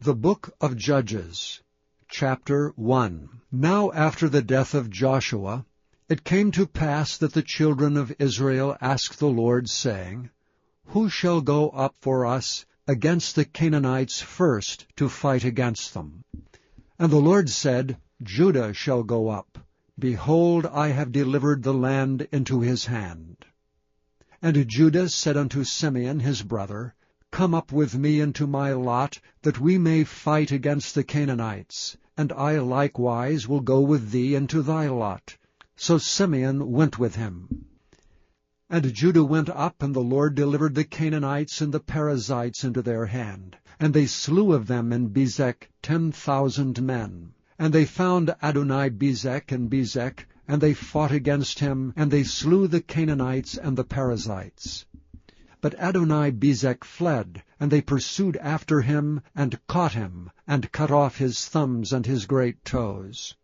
The Book of Judges, Chapter 1. Now after the death of Joshua, it came to pass that the children of Israel asked the Lord, saying, Who shall go up for us against the Canaanites first to fight against them? And the Lord said, Judah shall go up. Behold, I have delivered the land into his hand. And Judah said unto Simeon his brother, Come up with me into my lot, that we may fight against the Canaanites, and I likewise will go with thee into thy lot. So Simeon went with him. And Judah went up, and the Lord delivered the Canaanites and the Perizzites into their hand. And they slew of them in Bezek 10,000 men. And they found Adoni-Bezek in Bezek, and they fought against him, and they slew the Canaanites and the Perizzites. But Adoni-Bezek fled, and they pursued after him, and caught him, and cut off his thumbs and his great toes.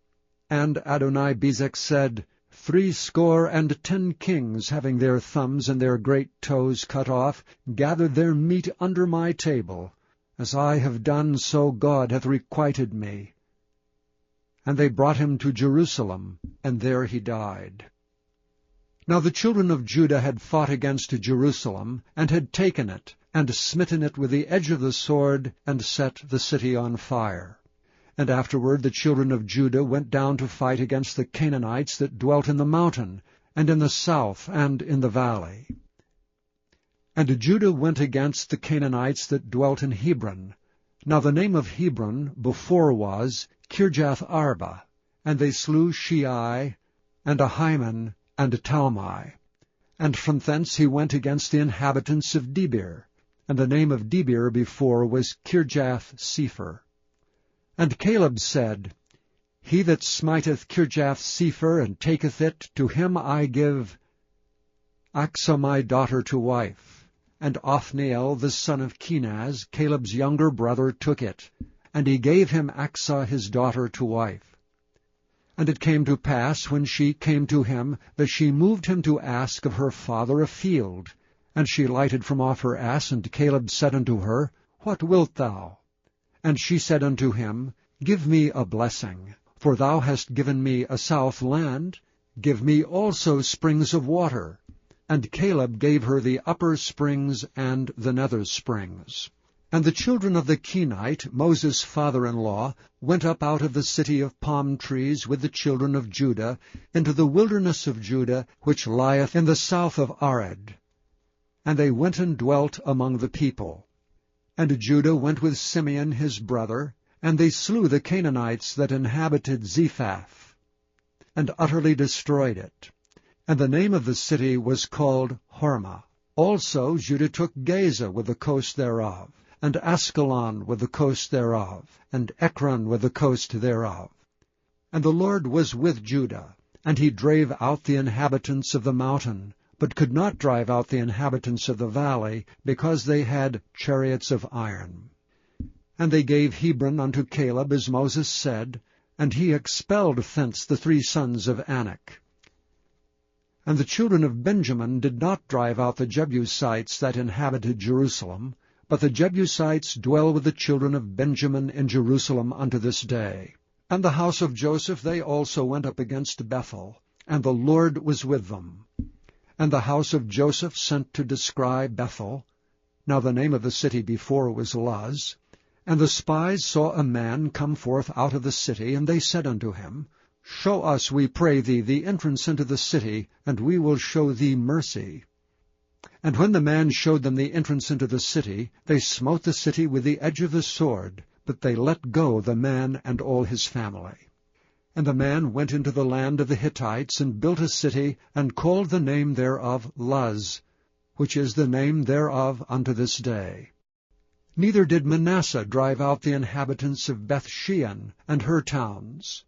And Adoni-Bezek said, 70 kings, having their thumbs and their great toes cut off, gathered their meat under my table. As I have done, so God hath requited me. And they brought him to Jerusalem, and there he died. Now the children of Judah had fought against Jerusalem, and had taken it, and smitten it with the edge of the sword, and set the city on fire. And afterward the children of Judah went down to fight against the Canaanites that dwelt in the mountain, and in the south, and in the valley. And Judah went against the Canaanites that dwelt in Hebron. Now the name of Hebron before was Kirjath-arba. And they slew Shei, and Ahiman, and Talmai. And from thence he went against the inhabitants of Debir. And the name of Debir before was Kirjath-sepher. And Caleb said, He that smiteth Kirjath-sepher, and taketh it, to him I give Achsah my daughter to wife. And Othniel the son of Kenaz, Caleb's younger brother, took it, and he gave him Achsah his daughter to wife. And it came to pass, when she came to him, that she moved him to ask of her father a field. And she lighted from off her ass, and Caleb said unto her, What wilt thou? And she said unto him, Give me a blessing, for thou hast given me a south land. Give me also springs of water. And Caleb gave her the upper springs and the nether springs. And the children of the Kenite, Moses' father-in-law, went up out of the city of palm trees with the children of Judah into the wilderness of Judah, which lieth in the south of Ared. And they went and dwelt among the people. And Judah went with Simeon his brother, and they slew the Canaanites that inhabited Zephath, and utterly destroyed it. And the name of the city was called Hormah. Also Judah took Gaza with the coast thereof, and Askelon with the coast thereof, and Ekron with the coast thereof. And the Lord was with Judah, and he drave out the inhabitants of the mountain, but could not drive out the inhabitants of the valley, because they had chariots of iron. And they gave Hebron unto Caleb, as Moses said, and he expelled thence the 3 sons of Anak. And the children of Benjamin did not drive out the Jebusites that inhabited Jerusalem, but the Jebusites dwell with the children of Benjamin in Jerusalem unto this day. And the house of Joseph they also went up against Bethel, and the Lord was with them. And the house of Joseph sent to descry Bethel. Now the name of the city before was Luz. And the spies saw a man come forth out of the city, and they said unto him, Show us, we pray thee, the entrance into the city, and we will show thee mercy. And when the man showed them the entrance into the city, they smote the city with the edge of the sword, but they let go the man and all his family. And the man went into the land of the Hittites, and built a city, and called the name thereof Luz, which is the name thereof unto this day. Neither did Manasseh drive out the inhabitants of Bethshean and her towns,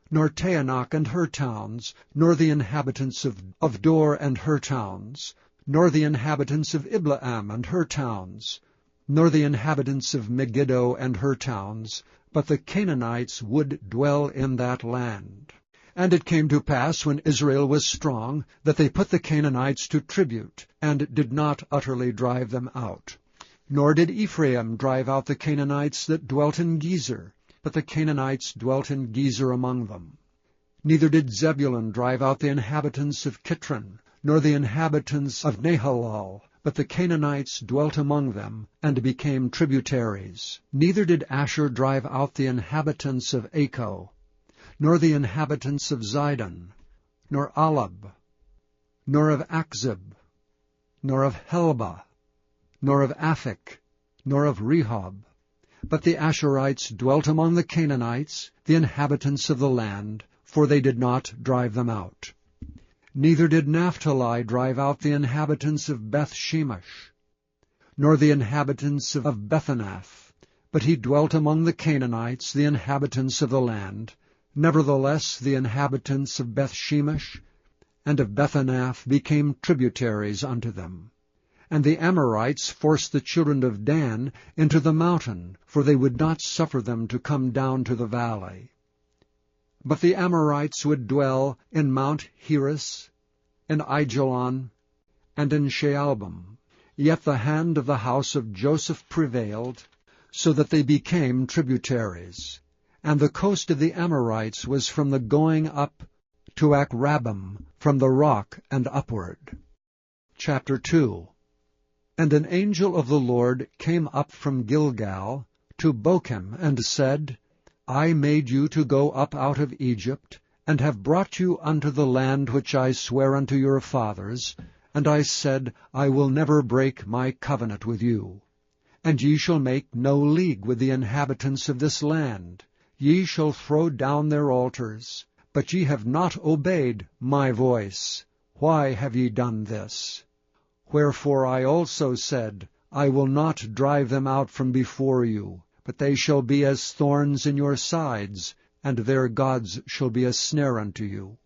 nor Taanach and her towns, nor the inhabitants of Dor and her towns, nor the inhabitants of Ibleam and her towns, nor the inhabitants of Megiddo and her towns, but the Canaanites would dwell in that land. And it came to pass, when Israel was strong, that they put the Canaanites to tribute, and did not utterly drive them out. Nor did Ephraim drive out the Canaanites that dwelt in Gezer, but the Canaanites dwelt in Gezer among them. Neither did Zebulun drive out the inhabitants of Kitron, nor the inhabitants of Nahalal, but the Canaanites dwelt among them, and became tributaries. Neither did Asher drive out the inhabitants of Acco, nor the inhabitants of Zidon, nor Alab, nor of Achzib, nor of Helba, nor of Aphik, nor of Rehob. But the Asherites dwelt among the Canaanites, the inhabitants of the land, for they did not drive them out. Neither did Naphtali drive out the inhabitants of Beth-shemesh, nor the inhabitants of Bethanath, but he dwelt among the Canaanites, the inhabitants of the land. Nevertheless the inhabitants of Beth-shemesh and of Bethanath became tributaries unto them. And the Amorites forced the children of Dan into the mountain, for they would not suffer them to come down to the valley. But the Amorites would dwell in Mount Heres, in Aijalon, and in Shaalbim. Yet the hand of the house of Joseph prevailed, so that they became tributaries. And the coast of the Amorites was from the going up to Akrabim, from the rock and upward. Chapter 2. And an angel of the Lord came up from Gilgal to Bochim, and said, I made you to go up out of Egypt, and have brought you unto the land which I sware unto your fathers. And I said, I will never break my covenant with you. And ye shall make no league with the inhabitants of this land. Ye shall throw down their altars. But ye have not obeyed my voice. Why have ye done this? Wherefore I also said, I will not drive them out from before you, but they shall be as thorns in your sides, and their gods shall be a snare unto you.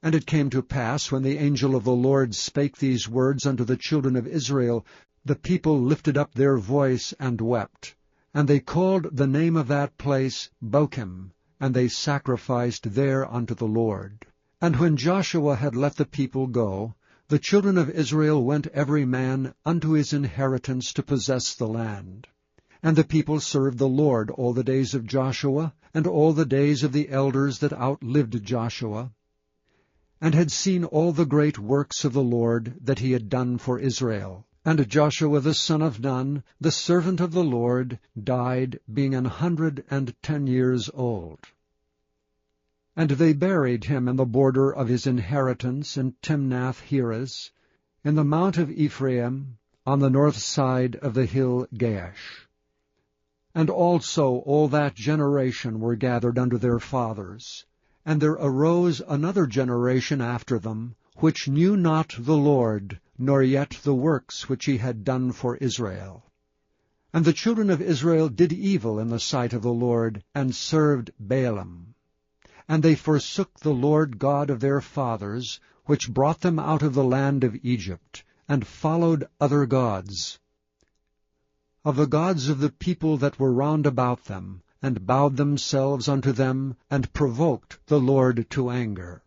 And it came to pass, when the angel of the Lord spake these words unto the children of Israel, the people lifted up their voice and wept. And they called the name of that place Bochim, and they sacrificed there unto the Lord. And when Joshua had let the people go, the children of Israel went every man unto his inheritance to possess the land. And the people served the Lord all the days of Joshua, and all the days of the elders that outlived Joshua, and had seen all the great works of the Lord that he had done for Israel. And Joshua the son of Nun, the servant of the Lord, died, being 110 years old. And they buried him in the border of his inheritance in Timnath-Heres, in the mount of Ephraim, on the north side of the hill Gaash. And also all that generation were gathered unto their fathers. And there arose another generation after them, which knew not the Lord, nor yet the works which he had done for Israel. And the children of Israel did evil in the sight of the Lord, and served Baalim. And they forsook the Lord God of their fathers, which brought them out of the land of Egypt, and followed other gods, of the gods of the people that were round about them, and bowed themselves unto them, and provoked the Lord to anger.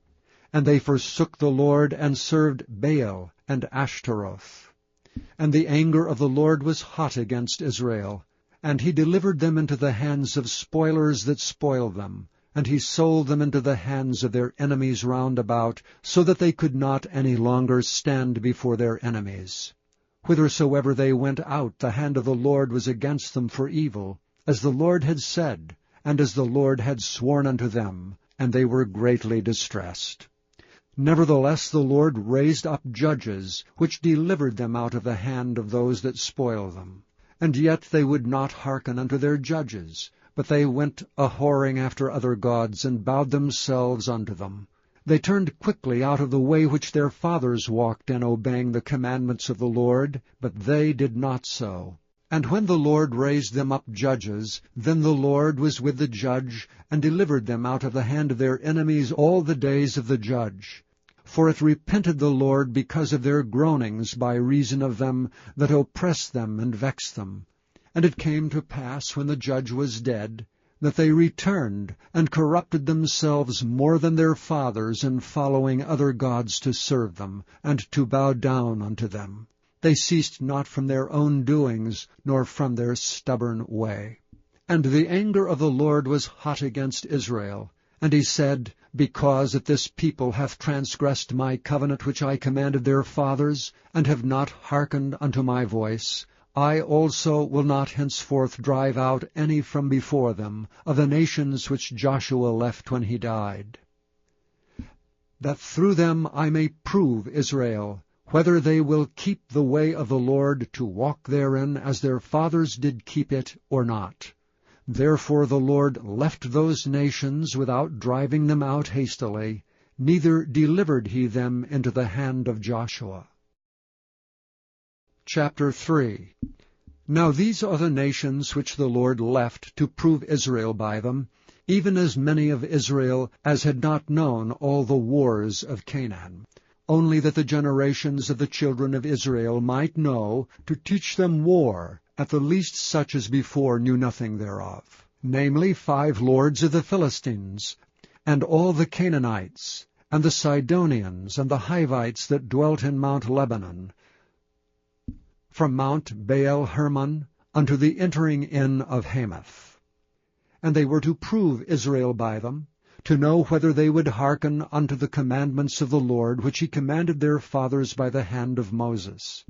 And they forsook the Lord, and served Baal and Ashtaroth. And the anger of the Lord was hot against Israel, and he delivered them into the hands of spoilers that spoiled them, and he sold them into the hands of their enemies round about, so that they could not any longer stand before their enemies. Whithersoever they went out, the hand of the Lord was against them for evil, as the Lord had said, and as the Lord had sworn unto them, and they were greatly distressed. Nevertheless the Lord raised up judges, which delivered them out of the hand of those that spoiled them. And yet they would not hearken unto their judges, but they went a-whoring after other gods, and bowed themselves unto them. They turned quickly out of the way which their fathers walked in, obeying the commandments of the Lord, but they did not so. And when the Lord raised them up judges, then the Lord was with the judge, and delivered them out of the hand of their enemies all the days of the judge. For it repented the Lord because of their groanings by reason of them that oppressed them and vexed them. And it came to pass, when the judge was dead, that they returned, and corrupted themselves more than their fathers in following other gods to serve them, and to bow down unto them. They ceased not from their own doings, nor from their stubborn way. And the anger of the Lord was hot against Israel. And he said, Because that this people hath transgressed my covenant which I commanded their fathers, and have not hearkened unto my voice, I also will not henceforth drive out any from before them, of the nations which Joshua left when he died, that through them I may prove Israel, whether they will keep the way of the Lord to walk therein as their fathers did keep it, or not. Therefore the Lord left those nations without driving them out hastily, neither delivered he them into the hand of Joshua. Chapter 3. Now these are the nations which the Lord left to prove Israel by them, even as many of Israel as had not known all the wars of Canaan, only that the generations of the children of Israel might know, to teach them war, at the least such as before knew nothing thereof, namely 5 lords of the Philistines, and all the Canaanites, and the Sidonians, and the Hivites that dwelt in Mount Lebanon, from Mount Baal-Hermon unto the entering in of Hamath. And they were to prove Israel by them, to know whether they would hearken unto the commandments of the Lord, which he commanded their fathers by the hand of Moses.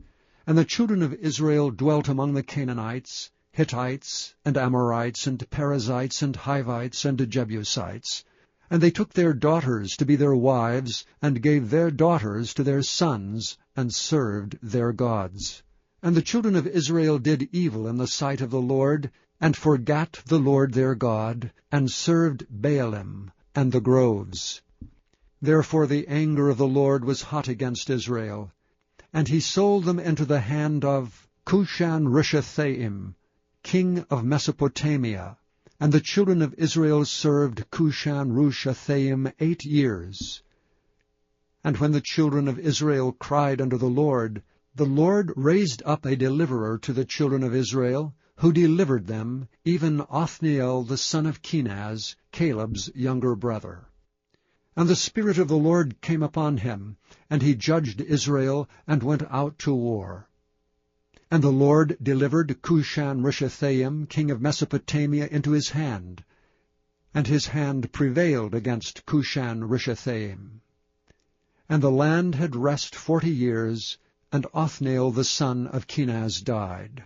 And the children of Israel dwelt among the Canaanites, Hittites, and Amorites, and Perizzites, and Hivites, and Jebusites. And they took their daughters to be their wives, and gave their daughters to their sons, and served their gods. And the children of Israel did evil in the sight of the Lord, and forgat the Lord their God, and served Baalim and the groves. Therefore the anger of the Lord was hot against Israel, and he sold them into the hand of Cushan-Rishathaim, king of Mesopotamia. And the children of Israel served Cushan-Rishathaim 8 years. And when the children of Israel cried unto the Lord raised up a deliverer to the children of Israel, who delivered them, even Othniel the son of Kenaz, Caleb's younger brother. And the Spirit of the Lord came upon him, and he judged Israel, and went out to war. And the Lord delivered Cushan-Rishathaim, king of Mesopotamia, into his hand, and his hand prevailed against Cushan-Rishathaim. And the land had rest 40 years, and Othniel the son of Kenaz died.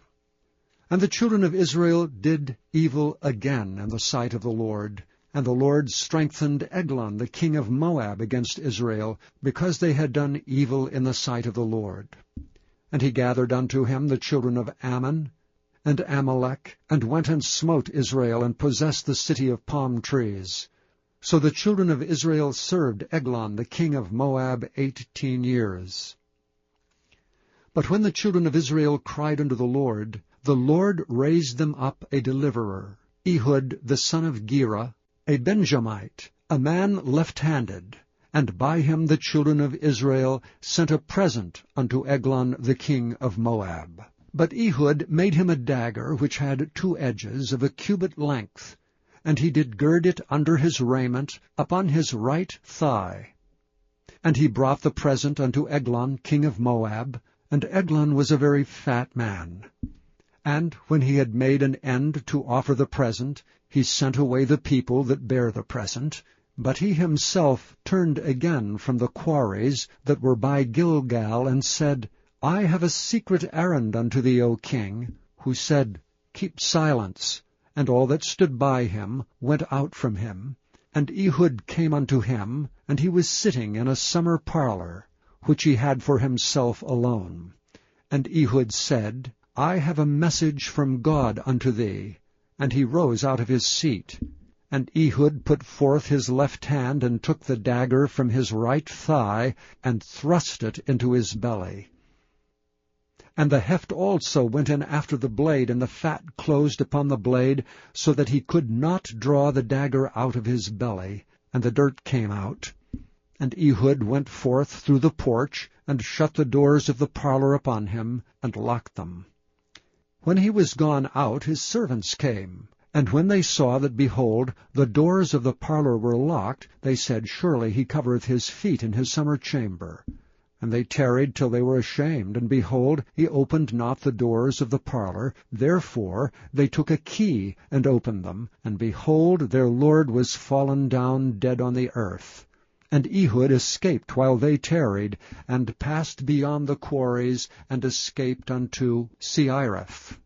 And the children of Israel did evil again in the sight of the Lord, and the Lord strengthened Eglon the king of Moab against Israel, because they had done evil in the sight of the Lord. And he gathered unto him the children of Ammon and Amalek, and went and smote Israel, and possessed the city of palm trees. So the children of Israel served Eglon the king of Moab 18 years. But when the children of Israel cried unto the Lord raised them up a deliverer, Ehud the son of Gera, a Benjamite, a man left-handed, and by him the children of Israel sent a present unto Eglon the king of Moab. But Ehud made him a dagger which had 2 edges of a cubit length, and he did gird it under his raiment upon his right thigh. And he brought the present unto Eglon king of Moab, and Eglon was a very fat man. And when he had made an end to offer the present, he sent away the people that bare the present. But he himself turned again from the quarries that were by Gilgal, and said, I have a secret errand unto thee, O king. Who said, Keep silence. And all that stood by him went out from him. And Ehud came unto him, and he was sitting in a summer parlour, which he had for himself alone. And Ehud said, I have a message from God unto thee. And he rose out of his seat. And Ehud put forth his left hand, and took the dagger from his right thigh, and thrust it into his belly. And the heft also went in after the blade, and the fat closed upon the blade, so that he could not draw the dagger out of his belly, and the dirt came out. And Ehud went forth through the porch, and shut the doors of the parlour upon him, and locked them. When he was gone out, his servants came. And when they saw that, behold, the doors of the parlour were locked, they said, Surely he covereth his feet in his summer chamber. And they tarried till they were ashamed, and behold, he opened not the doors of the parlor. Therefore they took a key, and opened them, and behold, their lord was fallen down dead on the earth. And Ehud escaped while they tarried, and passed beyond the quarries, and escaped unto Seireth.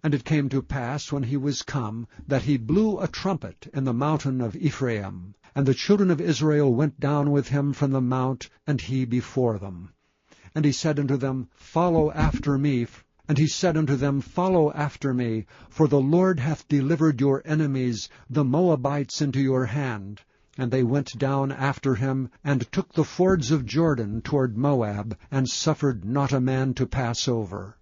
And it came to pass, when he was come, that he blew a trumpet in the mountain of Ephraim. And the children of Israel went down with him from the mount, and he before them. And he said unto them, Follow after me. And he said unto them, Follow after me, for the Lord hath delivered your enemies, the Moabites, into your hand. And they went down after him, and took the fords of Jordan toward Moab, and suffered not a man to pass over.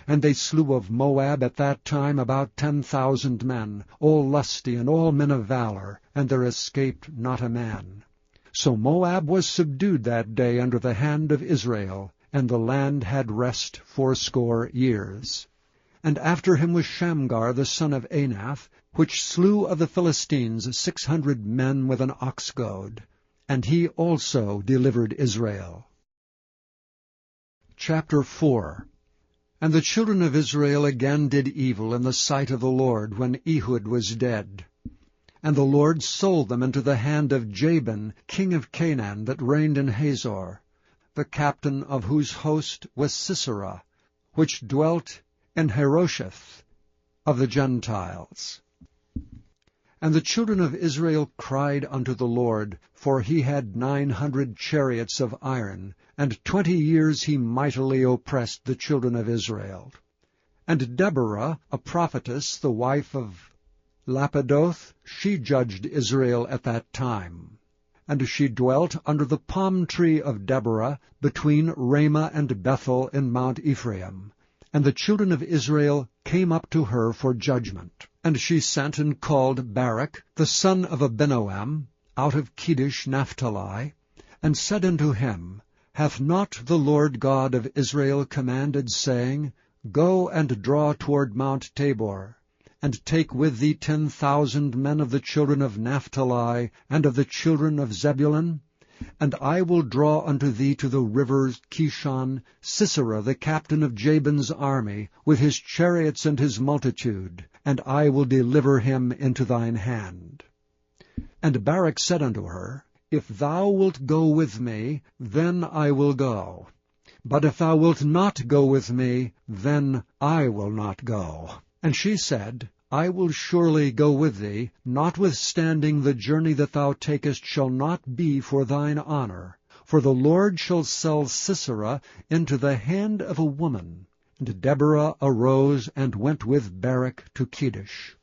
And they slew of Moab at that time about 10,000 men, all lusty and all men of valor, and there escaped not a man. So Moab was subdued that day under the hand of Israel, and the land had rest 80 years. And after him was Shamgar the son of Anath, which slew of the Philistines 600 men with an ox goad, and he also delivered Israel. Chapter 4. And the children of Israel again did evil in the sight of the Lord, when Ehud was dead. And the Lord sold them into the hand of Jabin, king of Canaan, that reigned in Hazor, the captain of whose host was Sisera, which dwelt in Harosheth of the Gentiles. And the children of Israel cried unto the Lord, for he had 900 chariots of iron, and 20 years he mightily oppressed the children of Israel. And Deborah, a prophetess, the wife of Lapidoth, she judged Israel at that time. And she dwelt under the palm tree of Deborah, between Ramah and Bethel in Mount Ephraim. And the children of Israel came up to her for judgment. And she sent and called Barak, the son of Abinoam, out of Kedesh Naphtali, and said unto him, Hath not the Lord God of Israel commanded, saying, Go and draw toward Mount Tabor, and take with thee 10,000 men of the children of Naphtali, and of the children of Zebulun? And I will draw unto thee to the river Kishon Sisera the captain of Jabin's army, with his chariots and his multitude, and I will deliver him into thine hand. And Barak said unto her, If thou wilt go with me, then I will go. But if thou wilt not go with me, then I will not go. And she said, I will surely go with thee, notwithstanding the journey that thou takest shall not be for thine honor. For the Lord shall sell Sisera into the hand of a woman. And Deborah arose and went with Barak to Kedesh.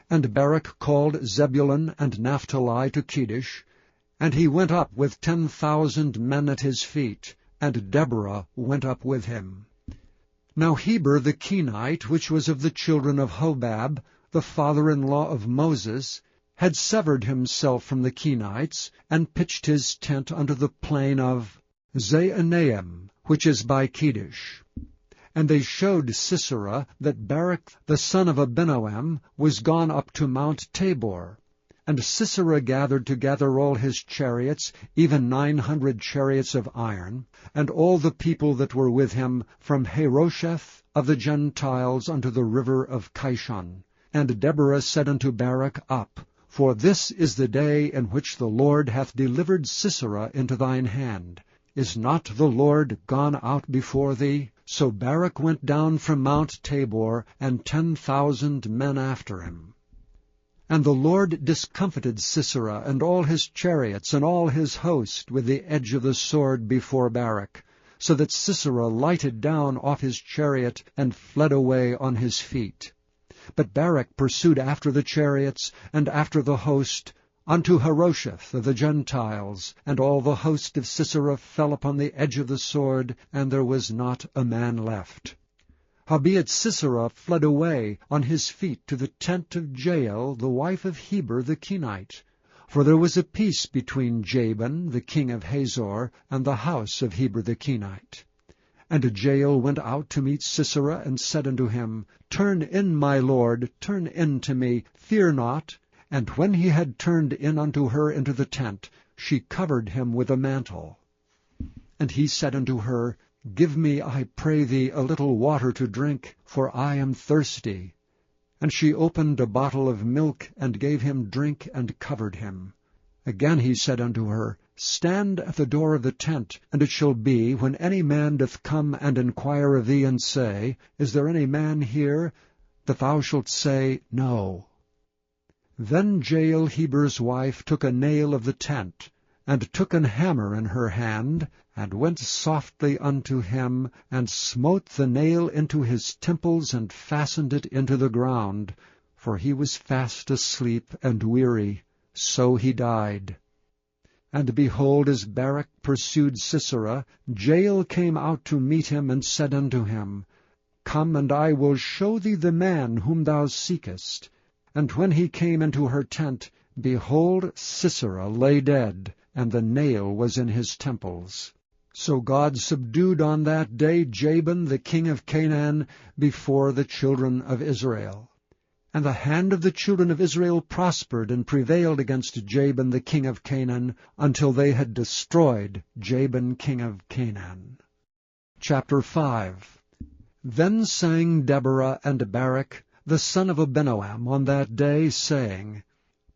And Barak called Zebulun and Naphtali to Kedesh, and he went up with 10,000 men at his feet, and Deborah went up with him. Now Heber the Kenite, which was of the children of Hobab, the father-in-law of Moses, had severed himself from the Kenites, and pitched his tent unto the plain of Zaanaim, which is by Kedesh. And they showed Sisera that Barak the son of Abinoam was gone up to Mount Tabor. And Sisera gathered together all his chariots, even 900 chariots of iron, and all the people that were with him, from Harosheth of the Gentiles unto the river of Kishon. And Deborah said unto Barak, Up, for this is the day in which the Lord hath delivered Sisera into thine hand. Is not the Lord gone out before thee? So Barak went down from Mount Tabor, and 10,000 men after him. And the Lord discomfited Sisera and all his chariots and all his host with the edge of the sword before Barak, so that Sisera lighted down off his chariot and fled away on his feet. But Barak pursued after the chariots and after the host unto Harosheth of the Gentiles, and all the host of Sisera fell upon the edge of the sword, and there was not a man left. Howbeit Sisera fled away on his feet to the tent of Jael, the wife of Heber the Kenite. For there was a peace between Jabin, the king of Hazor, and the house of Heber the Kenite. And Jael went out to meet Sisera, and said unto him, Turn in, my lord, turn in to me, fear not. And when he had turned in unto her into the tent, she covered him with a mantle. And he said unto her, Give me, I pray thee, a little water to drink, for I am thirsty. And she opened a bottle of milk, and gave him drink, and covered him. Again he said unto her, Stand at the door of the tent, and it shall be, when any man doth come and enquire of thee, and say, Is there any man here? That thou shalt say, No. Then Jael Heber's wife took a nail of the tent, and took an hammer in her hand, and went softly unto him, and smote the nail into his temples, and fastened it into the ground. For he was fast asleep and weary, so he died. And behold, as Barak pursued Sisera, Jael came out to meet him, and said unto him, Come, and I will show thee the man whom thou seekest. And when he came into her tent, behold, Sisera lay dead, and the nail was in his temples. So God subdued on that day Jabin the king of Canaan before the children of Israel. And the hand of the children of Israel prospered and prevailed against Jabin the king of Canaan, until they had destroyed Jabin king of Canaan. Chapter 5. Then sang Deborah and Barak, the son of Abinoam, on that day, saying,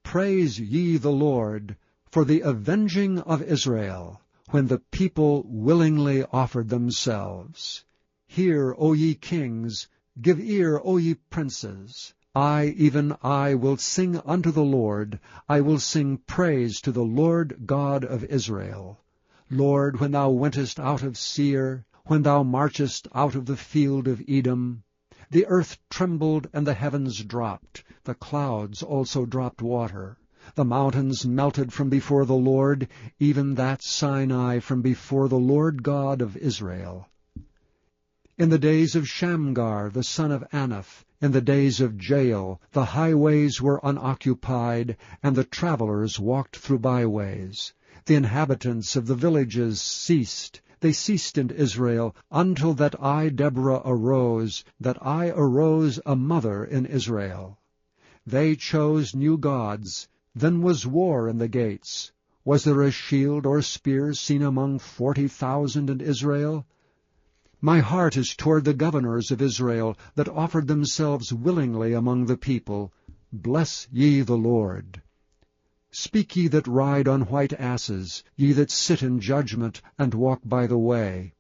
Praise ye the Lord for the avenging of Israel, when the people willingly offered themselves. Hear, O ye kings, give ear, O ye princes. I, even I, will sing unto the Lord. I will sing praise to the Lord God of Israel. Lord, when thou wentest out of Seir, when thou marchest out of the field of Edom, the earth trembled, and the heavens dropped. The clouds also dropped water. The mountains melted from before the Lord, even that Sinai from before the Lord God of Israel. In the days of Shamgar the son of Anath, in the days of Jael, the highways were unoccupied, and the travelers walked through byways. The inhabitants of the villages ceased. They ceased in Israel, until that I, Deborah, arose, that I arose a mother in Israel. They chose new gods. Then was war in the gates. Was there a shield or spear seen among 40,000 in Israel? My heart is toward the governors of Israel, that offered themselves willingly among the people. Bless ye the Lord. Speak ye that ride on white asses, ye that sit in judgment, and walk by the way.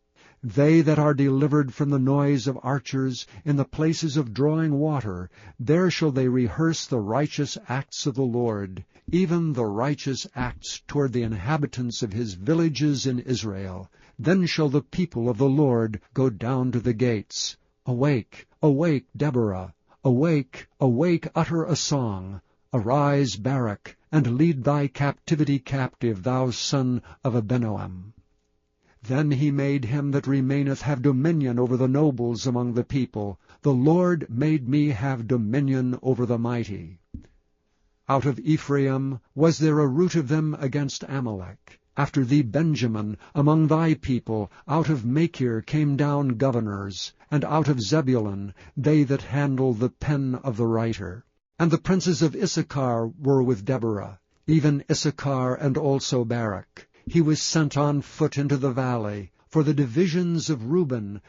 They that are delivered from the noise of archers, in the places of drawing water, there shall they rehearse the righteous acts of the Lord, even the righteous acts toward the inhabitants of his villages in Israel. Then shall the people of the Lord go down to the gates. Awake, awake, Deborah! Awake, awake, utter a song! Arise, Barak, and lead thy captivity captive, thou son of Abinoam. Then he made him that remaineth have dominion over the nobles among the people. The Lord made me have dominion over the mighty. Out of Ephraim was there a root of them against Amalek. After thee, Benjamin, among thy people, out of Machir came down governors, and out of Zebulun they that handle the pen of the writer. And the princes of Issachar were with Deborah, even Issachar and also Barak. He was sent on foot into the valley. For the divisions of Reuben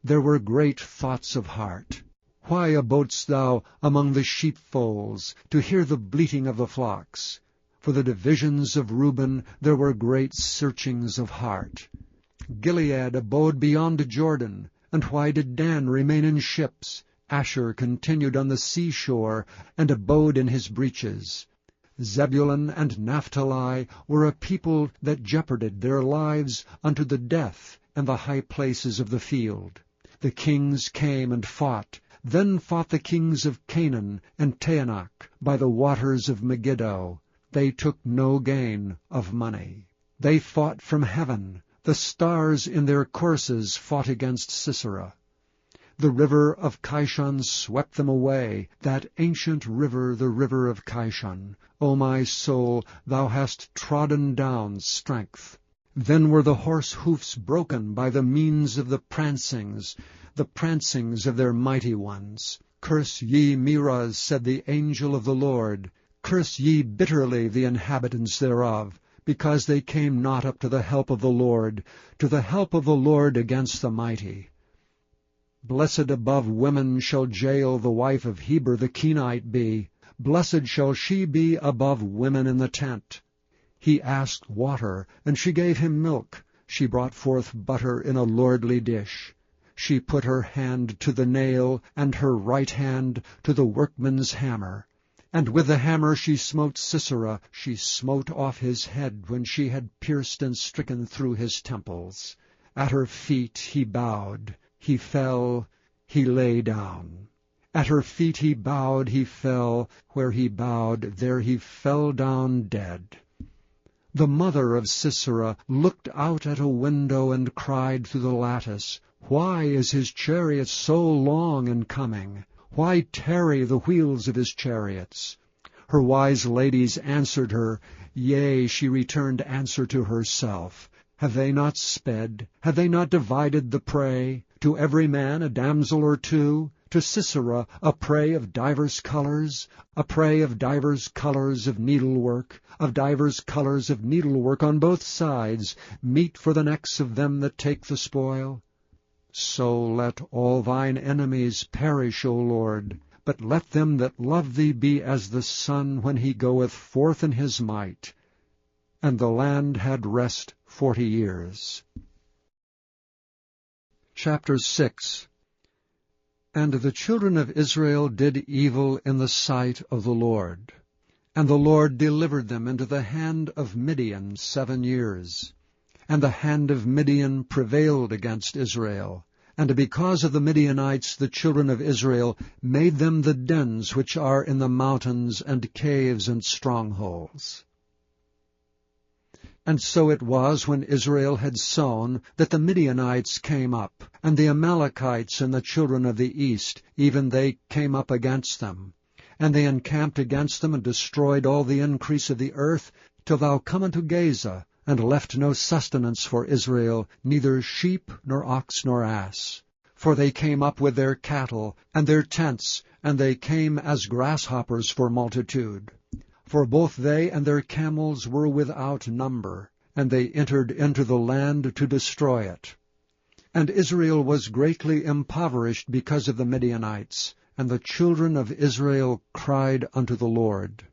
there were great thoughts of heart. Why abodest thou among the sheepfolds, to hear the bleating of the flocks? For the divisions of Reuben there were great searchings of heart. Gilead abode beyond Jordan. And why did Dan remain in ships? Asher continued on the seashore, and abode in his breaches. Zebulun and Naphtali were a people that jeoparded their lives unto the death in the high places of the field. The kings came and fought. Then fought the kings of Canaan and Taanach by the waters of Megiddo. They took no gain of money. They fought from heaven. The stars in their courses fought against Sisera. The river of Kishon swept them away, that ancient river, the river of Kishon. O my soul, thou hast trodden down strength. Then were the horse hoofs broken by the means of the prancings of their mighty ones. Curse ye Meroz, said the angel of the Lord. Curse ye bitterly the inhabitants thereof, because they came not up to the help of the Lord, to the help of the Lord against the mighty. Blessed above women shall Jael the wife of Heber the Kenite be. Blessed shall she be above women in the tent. He asked water, and she gave him milk. She brought forth butter in a lordly dish. She put her hand to the nail, and her right hand to the workman's hammer. And with the hammer she smote Sisera. She smote off his head when she had pierced and stricken through his temples. At her feet he bowed. He fell, he lay down. At her feet he bowed, he fell. Where he bowed, there he fell down dead. The mother of Sisera looked out at a window and cried through the lattice, Why is his chariot so long in coming? Why tarry the wheels of his chariots? Her wise ladies answered her, Yea, she returned answer to herself. Have they not sped? Have they not divided the prey? To every man a damsel or two? To Sisera a prey of divers colors, a prey of divers colors of needlework, of divers colors of needlework on both sides, meat for the necks of them that take the spoil? So let all thine enemies perish, O Lord, but let them that love thee be as the sun when he goeth forth in his might. And the land had rest 40 years. Chapter 6. And the children of Israel did evil in the sight of the Lord. And the Lord delivered them into the hand of Midian 7 years. And the hand of Midian prevailed against Israel. And because of the Midianites the children of Israel made them the dens which are in the mountains and caves and strongholds. And so it was, when Israel had sown, that the Midianites came up, and the Amalekites and the children of the east, even they came up against them. And they encamped against them, and destroyed all the increase of the earth, till thou come unto Gaza, and left no sustenance for Israel, neither sheep, nor ox, nor ass. For they came up with their cattle, and their tents, and they came as grasshoppers for multitude. For both they and their camels were without number, and they entered into the land to destroy it. And Israel was greatly impoverished because of the Midianites, and the children of Israel cried unto the Lord.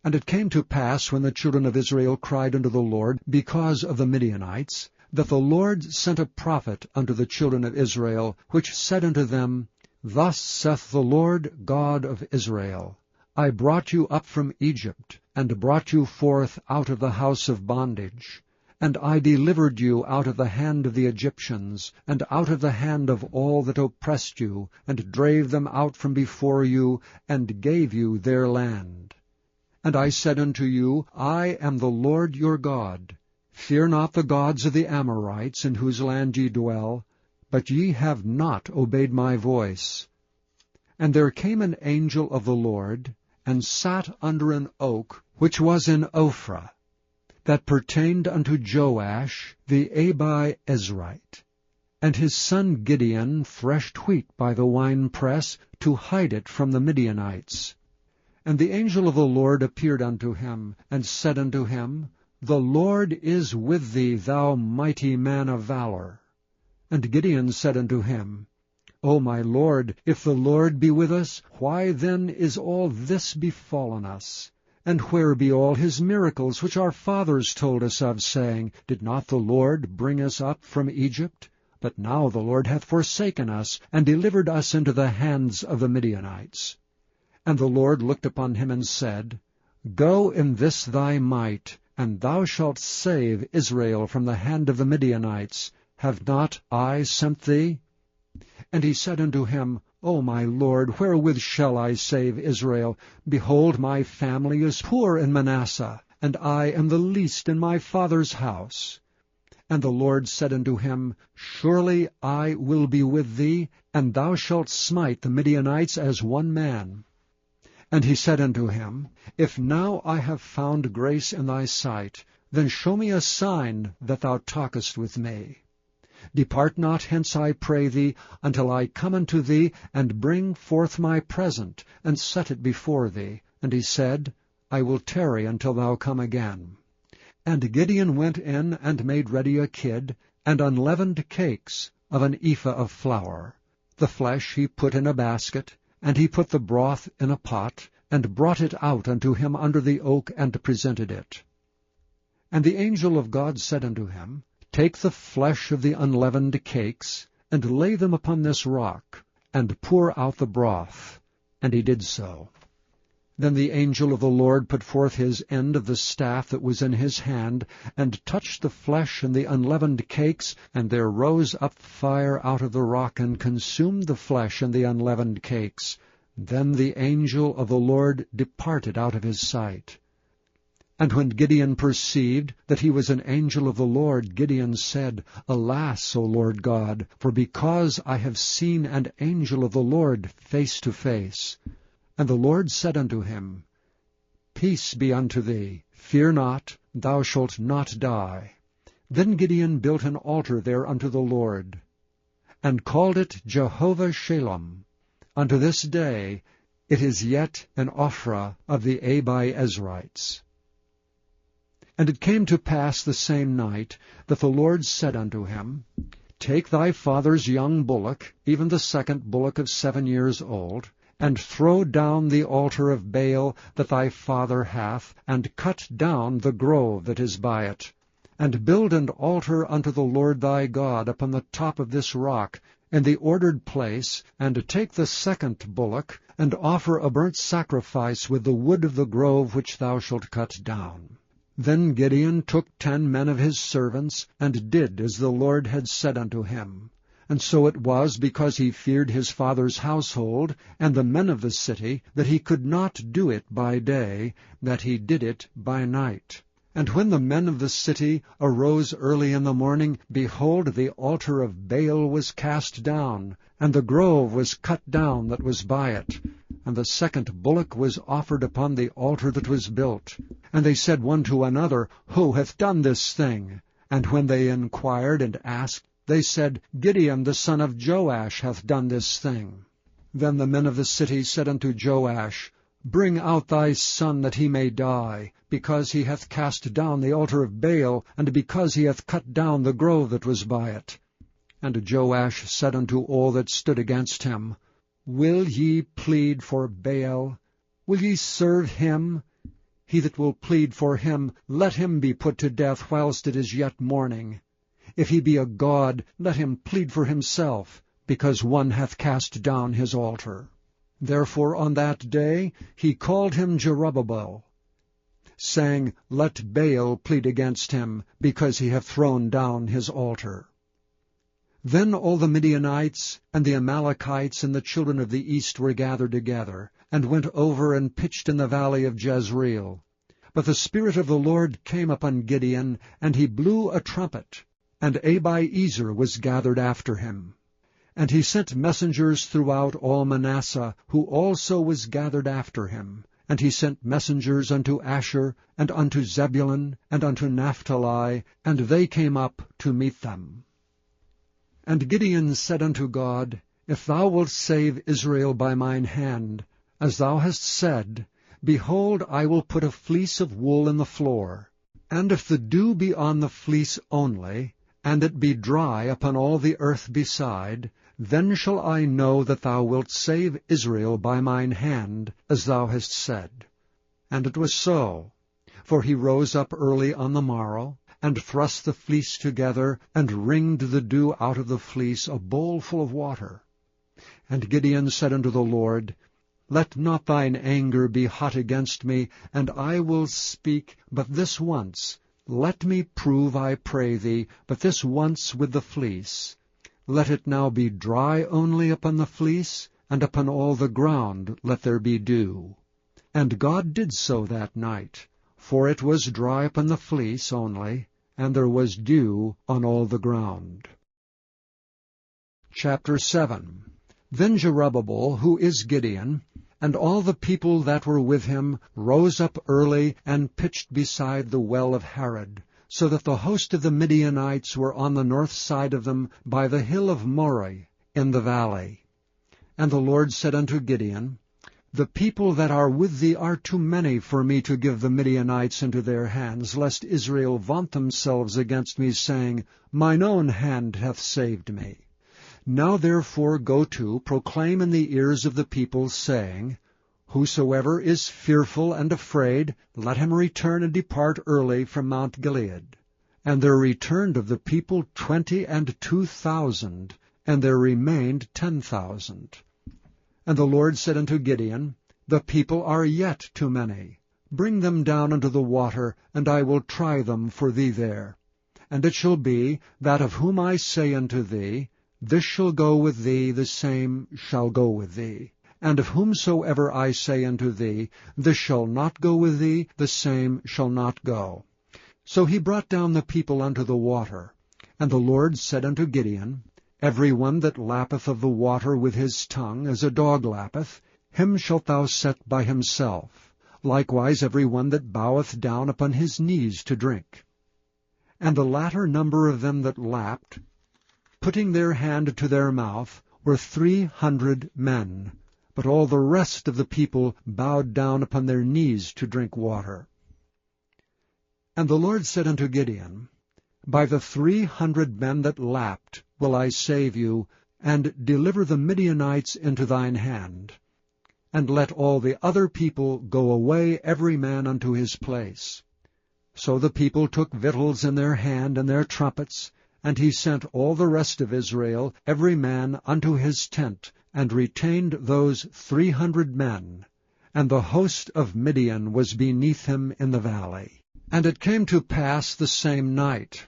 And it came to pass, when the children of Israel cried unto the Lord because of the Midianites, that the Lord sent a prophet unto the children of Israel, which said unto them, Thus saith the Lord God of Israel, I brought you up from Egypt, and brought you forth out of the house of bondage. And I delivered you out of the hand of the Egyptians, and out of the hand of all that oppressed you, and drave them out from before you, and gave you their land. And I said unto you, I am the Lord your God. Fear not the gods of the Amorites, in whose land ye dwell, but ye have not obeyed my voice. And there came an angel of the Lord, and sat under an oak which was in Ophrah, that pertained unto Joash the Abiezrite. And his son Gideon threshed wheat by the winepress, to hide it from the Midianites. And the angel of the Lord appeared unto him, and said unto him, The Lord is with thee, thou mighty man of valor. And Gideon said unto him, O my Lord, if the Lord be with us, why then is all this befallen us? And where be all his miracles which our fathers told us of, saying, Did not the Lord bring us up from Egypt? But now the Lord hath forsaken us, and delivered us into the hands of the Midianites. And the Lord looked upon him and said, Go in this thy might, and thou shalt save Israel from the hand of the Midianites. Have not I sent thee? And he said unto him, O my Lord, wherewith shall I save Israel? Behold, my family is poor in Manasseh, and I am the least in my father's house. And the Lord said unto him, Surely I will be with thee, and thou shalt smite the Midianites as one man. And he said unto him, If now I have found grace in thy sight, then show me a sign that thou talkest with me. Depart not hence, I pray thee, until I come unto thee, and bring forth my present, and set it before thee. And he said, I will tarry until thou come again. And Gideon went in and made ready a kid, and unleavened cakes of an ephah of flour. The flesh he put in a basket, and he put the broth in a pot, and brought it out unto him under the oak, and presented it. And the angel of God said unto him, Take the flesh of the unleavened cakes, and lay them upon this rock, and pour out the broth. And he did so. Then the angel of the Lord put forth his end of the staff that was in his hand, and touched the flesh and the unleavened cakes, and there rose up fire out of the rock, and consumed the flesh and the unleavened cakes. Then the angel of the Lord departed out of his sight. And when Gideon perceived that he was an angel of the Lord, Gideon said, Alas, O Lord God, for because I have seen an angel of the Lord face to face. And the Lord said unto him, Peace be unto thee, fear not, thou shalt not die. Then Gideon built an altar there unto the Lord, and called it Jehovah Shalom. Unto this day it is yet an Ophrah of the Israelites. And it came to pass the same night that the Lord said unto him, Take thy father's young bullock, even the second bullock of 7 years old, and throw down the altar of Baal that thy father hath, and cut down the grove that is by it, and build an altar unto the Lord thy God upon the top of this rock, in the ordered place, and take the second bullock, and offer a burnt sacrifice with the wood of the grove which thou shalt cut down. Then Gideon took 10 men of his servants, and did as the Lord had said unto him. And so it was, because he feared his father's household, and the men of the city, that he could not do it by day, that he did it by night. And when the men of the city arose early in the morning, behold, the altar of Baal was cast down, and the grove was cut down that was by it. And the second bullock was offered upon the altar that was built. And they said one to another, Who hath done this thing? And when they inquired and asked, they said, Gideon the son of Joash hath done this thing. Then the men of the city said unto Joash, Bring out thy son, that he may die, because he hath cast down the altar of Baal, and because he hath cut down the grove that was by it. And Joash said unto all that stood against him, Will ye plead for Baal? Will ye serve him? He that will plead for him, let him be put to death whilst it is yet morning. If he be a god, let him plead for himself, because one hath cast down his altar. Therefore on that day he called him Jerubbaal, saying, Let Baal plead against him, because he hath thrown down his altar. Then all the Midianites and the Amalekites and the children of the east were gathered together, and went over and pitched in the valley of Jezreel. But the Spirit of the Lord came upon Gideon, and he blew a trumpet, and Abiezer was gathered after him. And he sent messengers throughout all Manasseh, who also was gathered after him. And he sent messengers unto Asher, and unto Zebulun, and unto Naphtali, and they came up to meet them. And Gideon said unto God, If thou wilt save Israel by mine hand, as thou hast said, behold, I will put a fleece of wool in the floor. And if the dew be on the fleece only, and it be dry upon all the earth beside, then shall I know that thou wilt save Israel by mine hand, as thou hast said. And it was so. For he rose up early on the morrow, and thrust the fleece together, and wringed the dew out of the fleece, a bowl full of water. And Gideon said unto the Lord, Let not thine anger be hot against me, and I will speak but this once. Let me prove, I pray thee, but this once with the fleece. Let it now be dry only upon the fleece, and upon all the ground let there be dew. And God did so that night, for it was dry upon the fleece only, and there was dew on all the ground. Chapter 7. Then Jerubbaal, who is Gideon, and all the people that were with him, rose up early, and pitched beside the well of Harod, so that the host of the Midianites were on the north side of them, by the hill of Moreh, in the valley. And the Lord said unto Gideon, The people that are with thee are too many for me to give the Midianites into their hands, lest Israel vaunt themselves against me, saying, Mine own hand hath saved me. Now therefore go to, proclaim in the ears of the people, saying, Whosoever is fearful and afraid, let him return and depart early from Mount Gilead. And there returned of the people 22,000, and there remained 10,000. And the Lord said unto Gideon, The people are yet too many. Bring them down unto the water, and I will try them for thee there. And it shall be, that of whom I say unto thee, This shall go with thee, the same shall go with thee. And of whomsoever I say unto thee, This shall not go with thee, the same shall not go. So he brought down the people unto the water. And the Lord said unto Gideon, Every one that lappeth of the water with his tongue, as a dog lappeth, him shalt thou set by himself. Likewise every one that boweth down upon his knees to drink. And the latter number of them that lapped, putting their hand to their mouth, were 300 men. But all the rest of the people bowed down upon their knees to drink water. And the Lord said unto Gideon, By the 300 men that lapped will I save you, and deliver the Midianites into thine hand. And let all the other people go away every man unto his place. So the people took victuals in their hand and their trumpets, and he sent all the rest of Israel, every man unto his tent, and retained those 300 men. And the host of Midian was beneath him in the valley. And it came to pass the same night,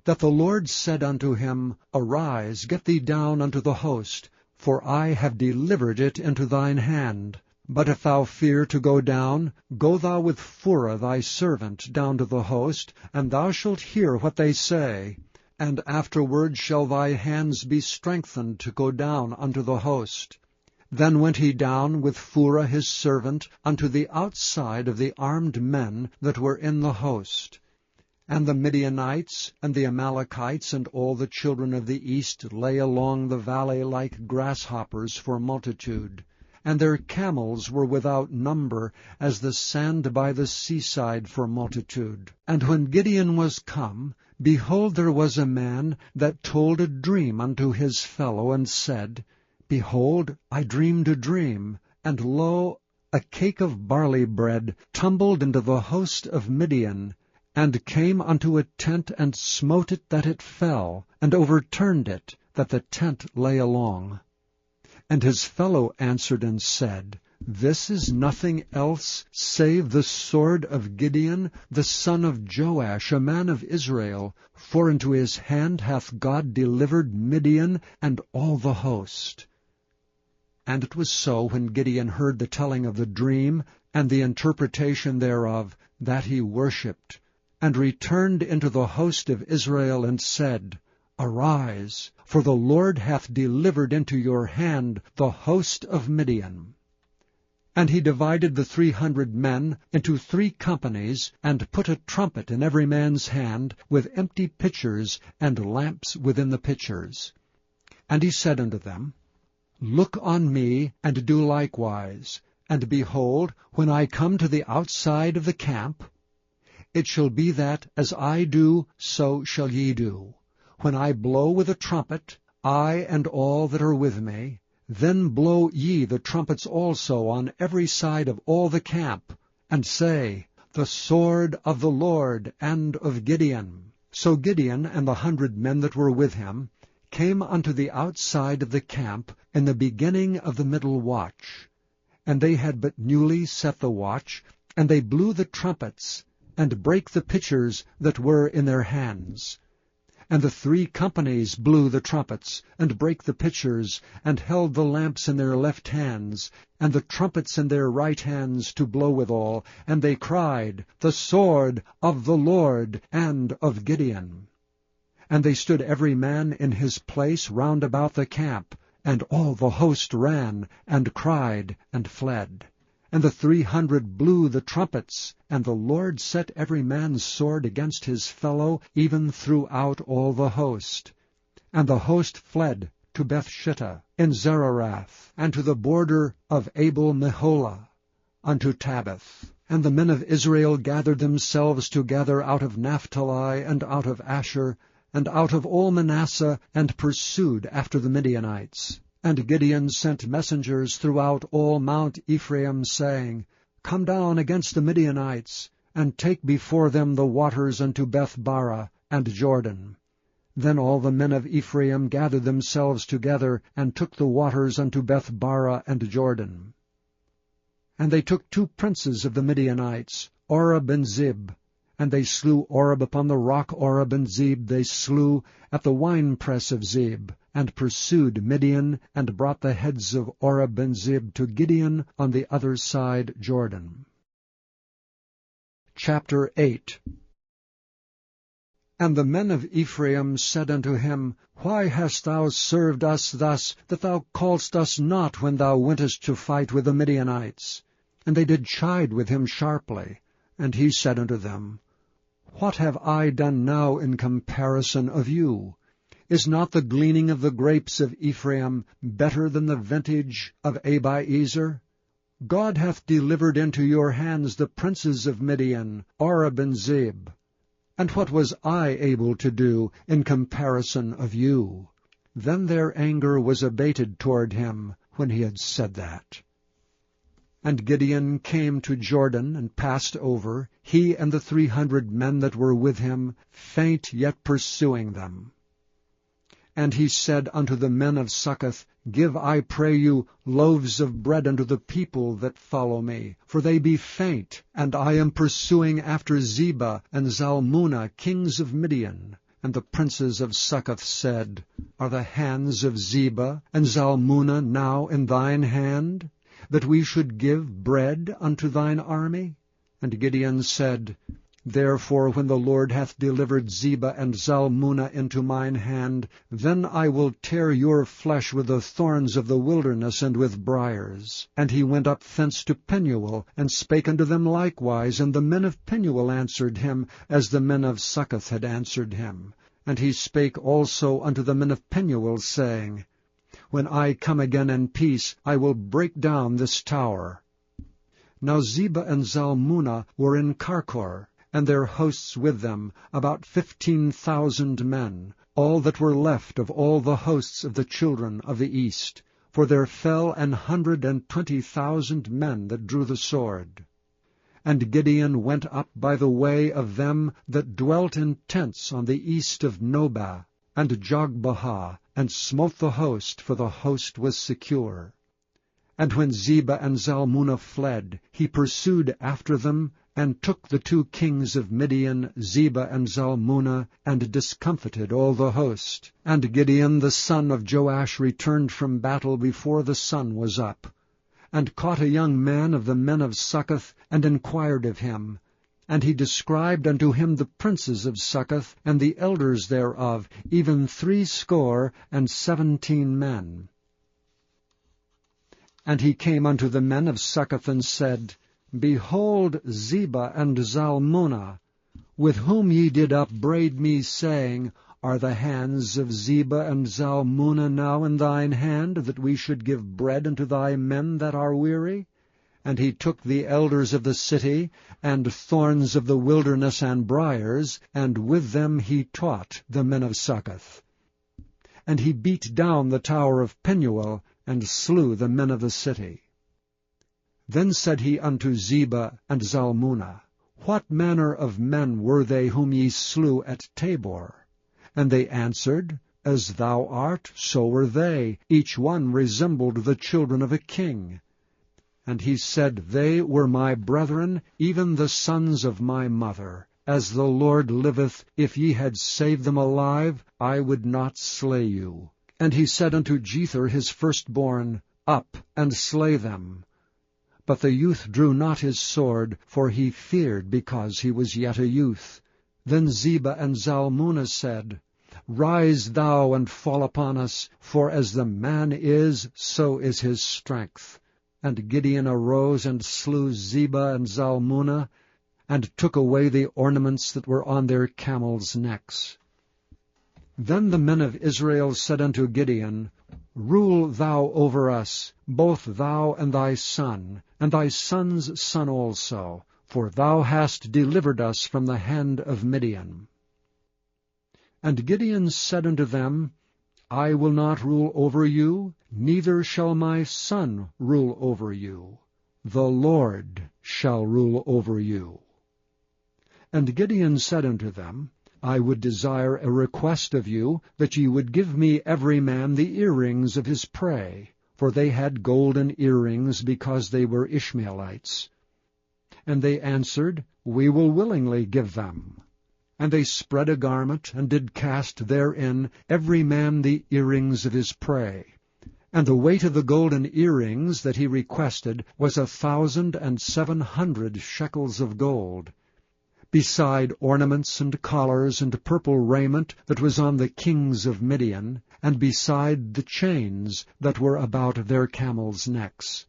that the Lord said unto him, Arise, get thee down unto the host, for I have delivered it into thine hand. But if thou fear to go down, go thou with Phurah thy servant down to the host, and thou shalt hear what they say. And afterward shall thy hands be strengthened to go down unto the host. Then went he down with Phurah his servant unto the outside of the armed men that were in the host. And the Midianites and the Amalekites and all the children of the east lay along the valley like grasshoppers for multitude. And their camels were without number, as the sand by the seaside for multitude. And when Gideon was come, behold, there was a man that told a dream unto his fellow, and said, Behold, I dreamed a dream, and lo, a cake of barley bread tumbled into the host of Midian, and came unto a tent, and smote it that it fell, and overturned it, that the tent lay along. And his fellow answered and said, This is nothing else save the sword of Gideon, the son of Joash, a man of Israel, for into his hand hath God delivered Midian and all the host. And it was so, when Gideon heard the telling of the dream, and the interpretation thereof, that he worshipped, and returned into the host of Israel, and said, Arise, for the Lord hath delivered into your hand the host of Midian. And he divided the 300 men into 3 companies, and put a trumpet in every man's hand, with empty pitchers, and lamps within the pitchers. And he said unto them, Look on me, and do likewise. And behold, when I come to the outside of the camp, it shall be that, as I do, so shall ye do. When I blow with a trumpet, I and all that are with me, then blow ye the trumpets also on every side of all the camp, and say, The sword of the Lord and of Gideon. So Gideon and the 100 men that were with him came unto the outside of the camp in the beginning of the middle watch. And they had but newly set the watch, and they blew the trumpets, and brake the pitchers that were in their hands. And the 3 companies blew the trumpets, and brake the pitchers, and held the lamps in their left hands, and the trumpets in their right hands to blow withal. And they cried, The sword of the Lord and of Gideon. And they stood every man in his place round about the camp, and all the host ran, and cried, and fled. And the 300 blew the trumpets, and the Lord set every man's sword against his fellow, even throughout all the host. And the host fled to Bethshittah in Zererath, and to the border of Abel-Meholah, unto Tabbath. And the men of Israel gathered themselves together out of Naphtali, and out of Asher, and out of all Manasseh, and pursued after the Midianites. And Gideon sent messengers throughout all Mount Ephraim, saying, Come down against the Midianites, and take before them the waters unto Beth-barah and Jordan. Then all the men of Ephraim gathered themselves together, and took the waters unto Beth-barah and Jordan. And they took 2 princes of the Midianites, Oreb and Zeb, and they slew Oreb upon the rock Oreb, and Zeb they slew at the winepress of Zeb, and pursued Midian, and brought the heads of Oreb and Zeb to Gideon on the other side Jordan. Chapter 8. And the men of Ephraim said unto him, Why hast thou served us thus, that thou calledst us not when thou wentest to fight with the Midianites? And they did chide with him sharply. And he said unto them, What have I done now in comparison of you? Is not the gleaning of the grapes of Ephraim better than the vintage of Abiezer? God hath delivered into your hands the princes of Midian, Oreb and Zeb. And what was I able to do in comparison of you? Then their anger was abated toward him when he had said that. And Gideon came to Jordan, and passed over, he and the 300 men that were with him, faint yet pursuing them. And he said unto the men of Succoth, Give, I pray you, loaves of bread unto the people that follow me, for they be faint, and I am pursuing after Zebah and Zalmunna, kings of Midian. And the princes of Succoth said, Are the hands of Zebah and Zalmunna now in thine hand, that we should give bread unto thine army? And Gideon said, Therefore when the Lord hath delivered Zebah and Zalmunna into mine hand, then I will tear your flesh with the thorns of the wilderness and with briars. And he went up thence to Penuel, and spake unto them likewise, and the men of Penuel answered him, as the men of Succoth had answered him. And he spake also unto the men of Penuel, saying, When I come again in peace, I will break down this tower. Now Zebah and Zalmunna were in Karkor, and their hosts with them, about 15,000 men, all that were left of all the hosts of the children of the east. For there fell 120,000 men that drew the sword. And Gideon went up by the way of them that dwelt in tents on the east of Nobah and Jogbehah, and smote the host, for the host was secure. And when Zebah and Zalmunna fled, he pursued after them, and took the 2 kings of Midian, Zebah and Zalmunna, and discomfited all the host. And Gideon the son of Joash returned from battle before the sun was up, and caught a young man of the men of Succoth, and inquired of him. And he described unto him the princes of Succoth, and the elders thereof, even 17 men. And he came unto the men of Succoth, and said, Behold Zebah and Zalmunna, with whom ye did upbraid me, saying, Are the hands of Zebah and Zalmunna now in thine hand, that we should give bread unto thy men that are weary? And he took the elders of the city, and thorns of the wilderness and briars, and with them he taught the men of Succoth. And he beat down the tower of Penuel, and slew the men of the city. Then said he unto Zebah and Zalmunna, What manner of men were they whom ye slew at Tabor? And they answered, As thou art, so were they. Each one resembled the children of a king. And he said, They were my brethren, even the sons of my mother. As the Lord liveth, if ye had saved them alive, I would not slay you. And he said unto Jether his firstborn, Up, and slay them. But the youth drew not his sword, for he feared, because he was yet a youth. Then Zebah and Zalmunna said, Rise thou and fall upon us, for as the man is, so is his strength. And Gideon arose and slew Zebah and Zalmunna, and took away the ornaments that were on their camels' necks. Then the men of Israel said unto Gideon, Rule thou over us, both thou and thy son's son also, for thou hast delivered us from the hand of Midian. And Gideon said unto them, I will not rule over you, neither shall my son rule over you. The Lord shall rule over you. And Gideon said unto them, I would desire a request of you, that ye would give me every man the earrings of his prey, for they had golden earrings, because they were Ishmaelites. And they answered, We will willingly give them. And they spread a garment, and did cast therein every man the earrings of his prey. And the weight of the golden earrings that he requested was 1,700 shekels of gold, beside ornaments and collars and purple raiment that was on the kings of Midian, and beside the chains that were about their camels' necks.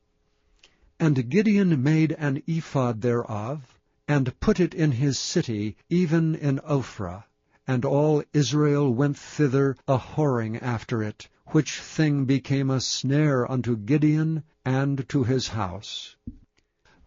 And Gideon made an ephod thereof, and put it in his city, even in Ophrah. And all Israel went thither a-whoring after it, which thing became a snare unto Gideon and to his house.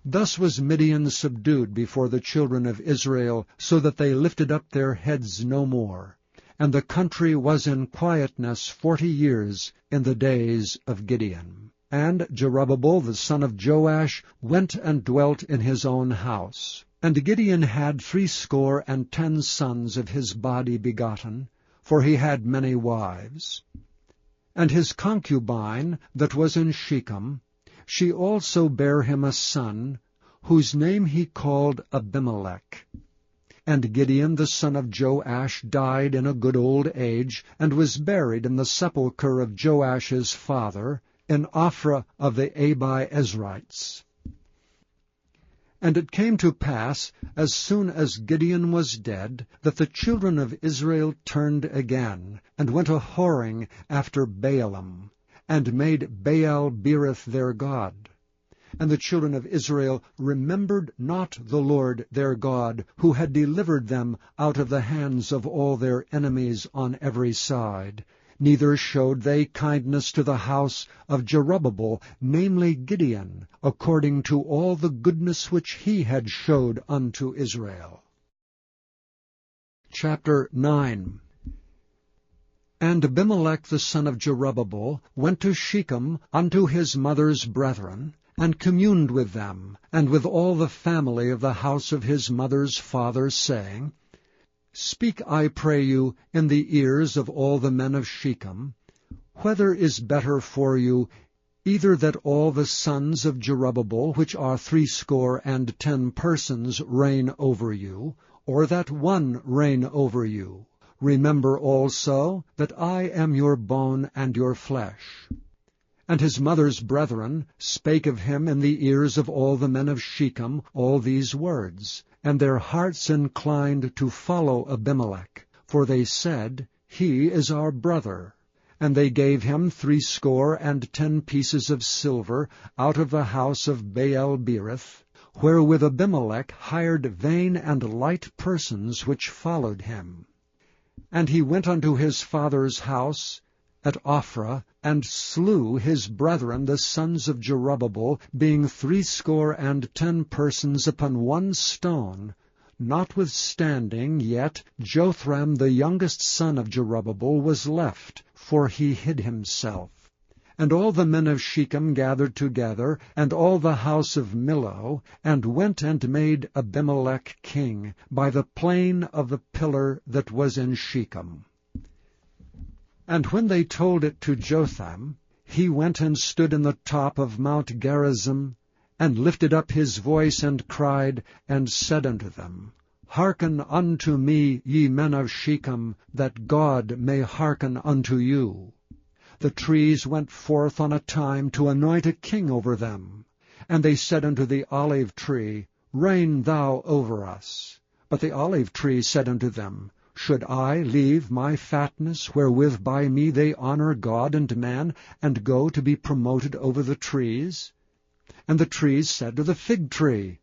Thus was Midian subdued before the children of Israel, so that they lifted up their heads no more. And the country was in quietness 40 years in the days of Gideon. And Jerubbabel the son of Joash went and dwelt in his own house. And Gideon had 70 sons of his body begotten, for he had many wives. And his concubine that was in Shechem, she also bare him a son, whose name he called Abimelech. And Gideon the son of Joash died in a good old age, and was buried in the sepulchre of Joash's father, in Ophrah of the Abiezrites. And it came to pass, as soon as Gideon was dead, that the children of Israel turned again, and went a-whoring after Baalim, and made Baal-berith their god. And the children of Israel remembered not the Lord their God, who had delivered them out of the hands of all their enemies on every side. Neither showed they kindness to the house of Jerubbabel, namely Gideon, according to all the goodness which he had showed unto Israel. Chapter 9. And Abimelech the son of Jerubbabel went to Shechem unto his mother's brethren, and communed with them, and with all the family of the house of his mother's father, saying, Speak, I pray you, in the ears of all the men of Shechem, whether is better for you, either that all the sons of Jerubbabel, which are 70 persons, reign over you, or that one reign over you. Remember also that I am your bone and your flesh. And his mother's brethren spake of him in the ears of all the men of Shechem all these words. And their hearts inclined to follow Abimelech, for they said, He is our brother. And they gave him 70 pieces of silver out of the house of Baal-berith, wherewith Abimelech hired vain and light persons which followed him. And he went unto his father's house at Ophrah, and slew his brethren the sons of Jerubbabel, being 70 persons upon one stone. Notwithstanding, yet Jotham the youngest son of Jerubbabel was left, for he hid himself. And all the men of Shechem gathered together, and all the house of Millo, and went and made Abimelech king, by the plain of the pillar that was in Shechem. And when they told it to Jotham, he went and stood in the top of Mount Gerizim, and lifted up his voice, and cried, and said unto them, Hearken unto me, ye men of Shechem, that God may hearken unto you. The trees went forth on a time to anoint a king over them. And they said unto the olive tree, Reign thou over us. But the olive tree said unto them, Should I leave my fatness, wherewith by me they honor God and man, and go to be promoted over the trees? And the trees said to the fig tree,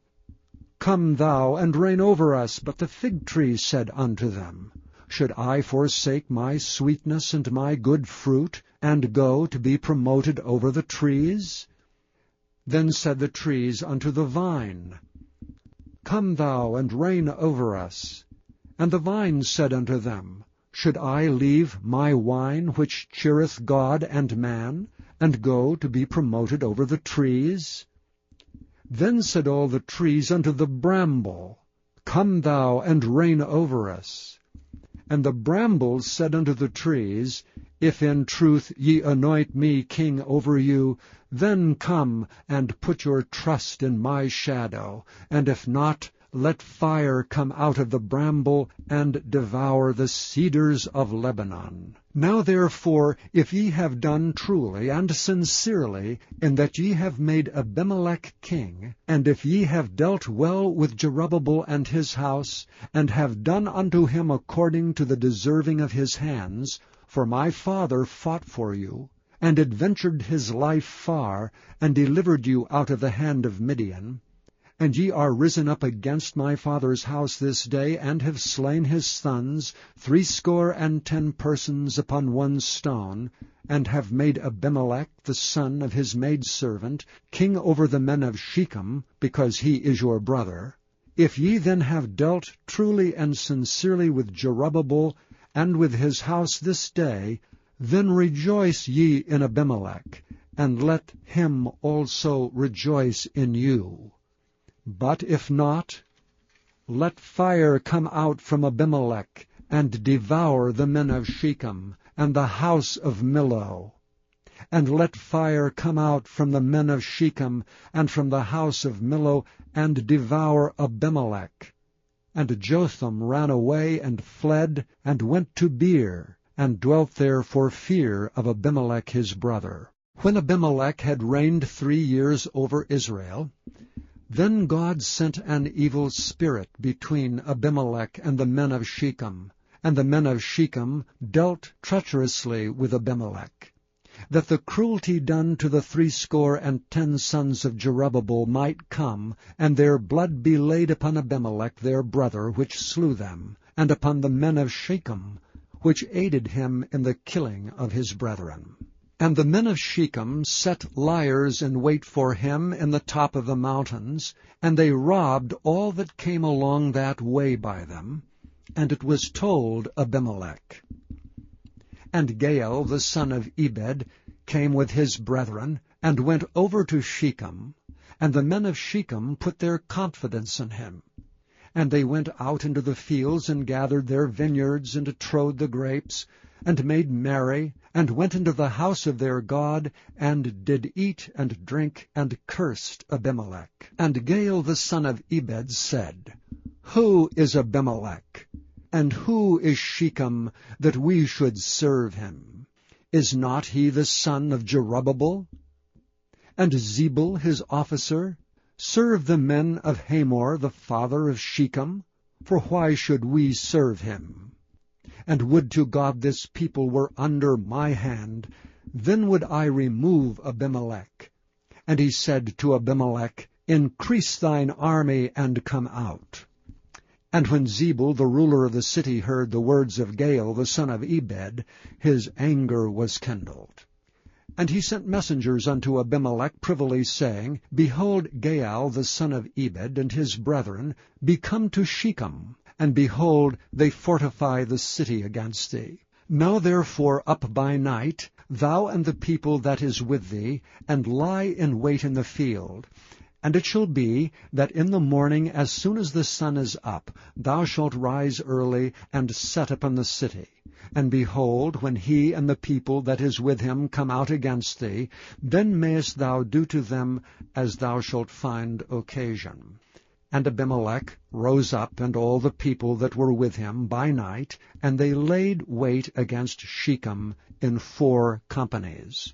Come thou and reign over us. But the fig tree said unto them, Should I forsake my sweetness and my good fruit, and go to be promoted over the trees? Then said the trees unto the vine, Come thou and reign over us. And the vine said unto them, Should I leave my wine, which cheereth God and man, and go to be promoted over the trees? Then said all the trees unto the bramble, Come thou and reign over us. And the brambles said unto the trees, If in truth ye anoint me king over you, then come and put your trust in my shadow, and if not, let fire come out of the bramble, and devour the cedars of Lebanon. Now therefore, if ye have done truly and sincerely, in that ye have made Abimelech king, and if ye have dealt well with Jerubbabel and his house, and have done unto him according to the deserving of his hands, for my father fought for you, and adventured his life far, and delivered you out of the hand of Midian, and ye are risen up against my father's house this day, and have slain his sons, 70 persons upon one stone, and have made Abimelech, the son of his maidservant, king over the men of Shechem, because he is your brother. If ye then have dealt truly and sincerely with Jerubbabel, and with his house this day, then rejoice ye in Abimelech, and let him also rejoice in you. But if not, let fire come out from Abimelech, and devour the men of Shechem, and the house of Millo. And let fire come out from the men of Shechem, and from the house of Millo, and devour Abimelech. And Jotham ran away, and fled, and went to Beer, and dwelt there for fear of Abimelech his brother. When Abimelech had reigned 3 years over Israel, then God sent an evil spirit between Abimelech and the men of Shechem, and the men of Shechem dealt treacherously with Abimelech, that the cruelty done to the 70 sons of Jerubbabel might come, and their blood be laid upon Abimelech their brother, which slew them, and upon the men of Shechem, which aided him in the killing of his brethren. And the men of Shechem set liers in wait for him in the top of the mountains, and they robbed all that came along that way by them. And it was told Abimelech. And Gaal the son of Ebed came with his brethren, and went over to Shechem, and the men of Shechem put their confidence in him. And they went out into the fields, and gathered their vineyards, and trode the grapes, and made merry, and went into the house of their God, and did eat and drink, and cursed Abimelech. And Gaal the son of Ebed said, Who is Abimelech? And who is Shechem, that we should serve him? Is not he the son of Jerubbabel? And Zebul his officer? Serve the men of Hamor the father of Shechem? For why should we serve him? And would to God this people were under my hand, then would I remove Abimelech. And he said to Abimelech, Increase thine army, and come out. And when Zebul the ruler of the city heard the words of Gaal the son of Ebed, his anger was kindled. And he sent messengers unto Abimelech privily, saying, Behold, Gaal the son of Ebed and his brethren be come to Shechem, and behold, they fortify the city against thee. Now therefore up by night, thou and the people that is with thee, and lie in wait in the field. And it shall be, that in the morning, as soon as the sun is up, thou shalt rise early, and set upon the city. And behold, when he and the people that is with him come out against thee, then mayest thou do to them as thou shalt find occasion. And Abimelech rose up, and all the people that were with him by night, and they laid wait against Shechem in 4 companies.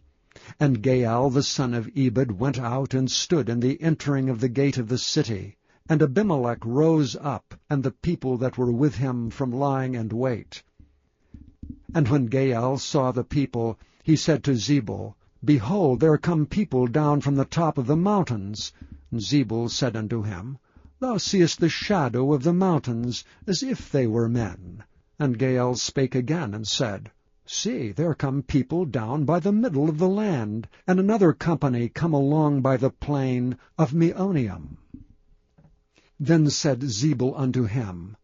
And Gaal the son of Ebed went out and stood in the entering of the gate of the city. And Abimelech rose up, and the people that were with him from lying in wait. And when Gaal saw the people, he said to Zebul, Behold, there come people down from the top of the mountains. And Zebul said unto him, Thou seest the shadow of the mountains, as if they were men. And Gaal spake again, and said, See, there come people down by the middle of the land, and another company come along by the plain of Meonium. Then said Zebul unto him,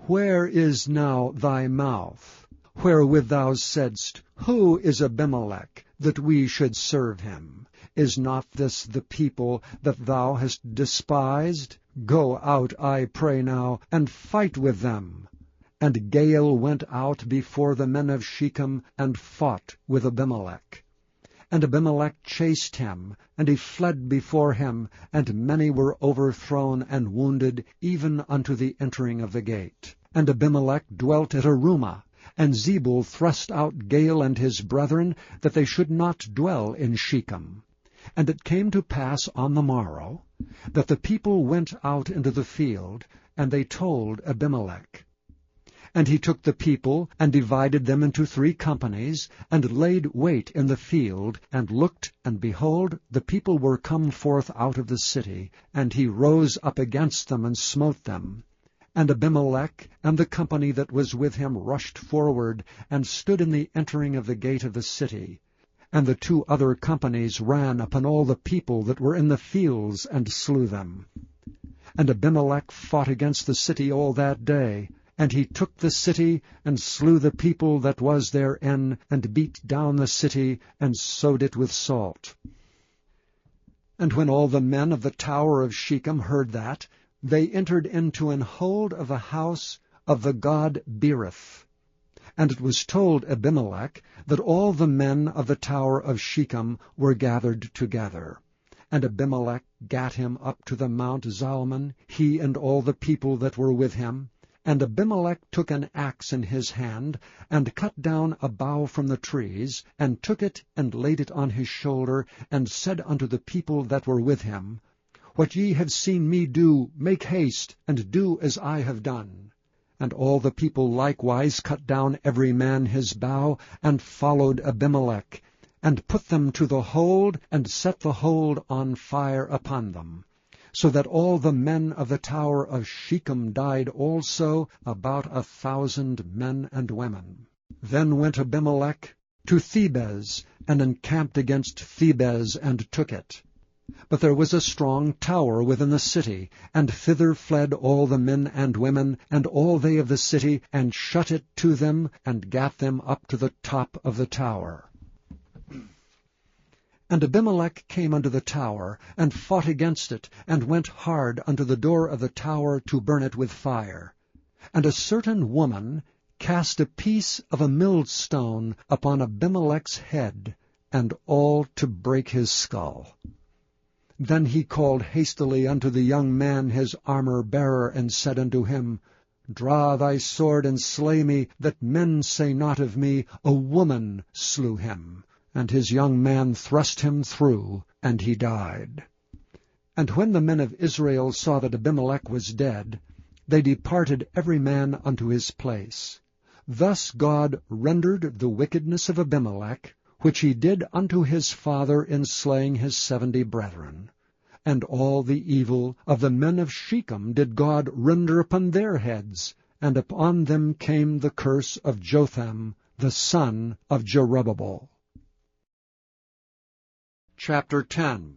Where is now thy mouth, wherewith thou saidst, Who is Abimelech, that we should serve him? Is not this the people that thou hast despised? Go out, I pray now, and fight with them. And Gaal went out before the men of Shechem, and fought with Abimelech. And Abimelech chased him, and he fled before him, and many were overthrown and wounded, even unto the entering of the gate. And Abimelech dwelt at Arumah, and Zebul thrust out Gaal and his brethren, that they should not dwell in Shechem. And it came to pass on the morrow, that the people went out into the field, and they told Abimelech. And he took the people, and divided them into 3 companies, and laid wait in the field, and looked, and behold, the people were come forth out of the city, and he rose up against them, and smote them. And Abimelech and the company that was with him rushed forward, and stood in the entering of the gate of the city. And the 2 other companies ran upon all the people that were in the fields, and slew them. And Abimelech fought against the city all that day, and he took the city, and slew the people that was therein, and beat down the city, and sowed it with salt. And when all the men of the tower of Shechem heard that, they entered into an hold of the house of the god Berith. And it was told Abimelech that all the men of the tower of Shechem were gathered together. And Abimelech gat him up to the Mount Zalmon, he and all the people that were with him. And Abimelech took an axe in his hand, and cut down a bough from the trees, and took it, and laid it on his shoulder, and said unto the people that were with him, What ye have seen me do, make haste, and do as I have done. And all the people likewise cut down every man his bough, and followed Abimelech, and put them to the hold, and set the hold on fire upon them. So that all the men of the tower of Shechem died also, about 1,000 men and women. Then went Abimelech to Thebez, and encamped against Thebez, and took it. But there was a strong tower within the city, and thither fled all the men and women, and all they of the city, and shut it to them, and gat them up to the top of the tower. And Abimelech came unto the tower, and fought against it, and went hard unto the door of the tower to burn it with fire. And a certain woman cast a piece of a millstone upon Abimelech's head, and all to break his skull. Then he called hastily unto the young man his armor-bearer, and said unto him, Draw thy sword, and slay me, that men say not of me, A woman slew him. And his young man thrust him through, and he died. And when the men of Israel saw that Abimelech was dead, they departed every man unto his place. Thus God rendered the wickedness of Abimelech, which he did unto his father in slaying his 70 brethren. And all the evil of the men of Shechem did God render upon their heads, and upon them came the curse of Jotham, the son of Jerubbaal. Chapter 10.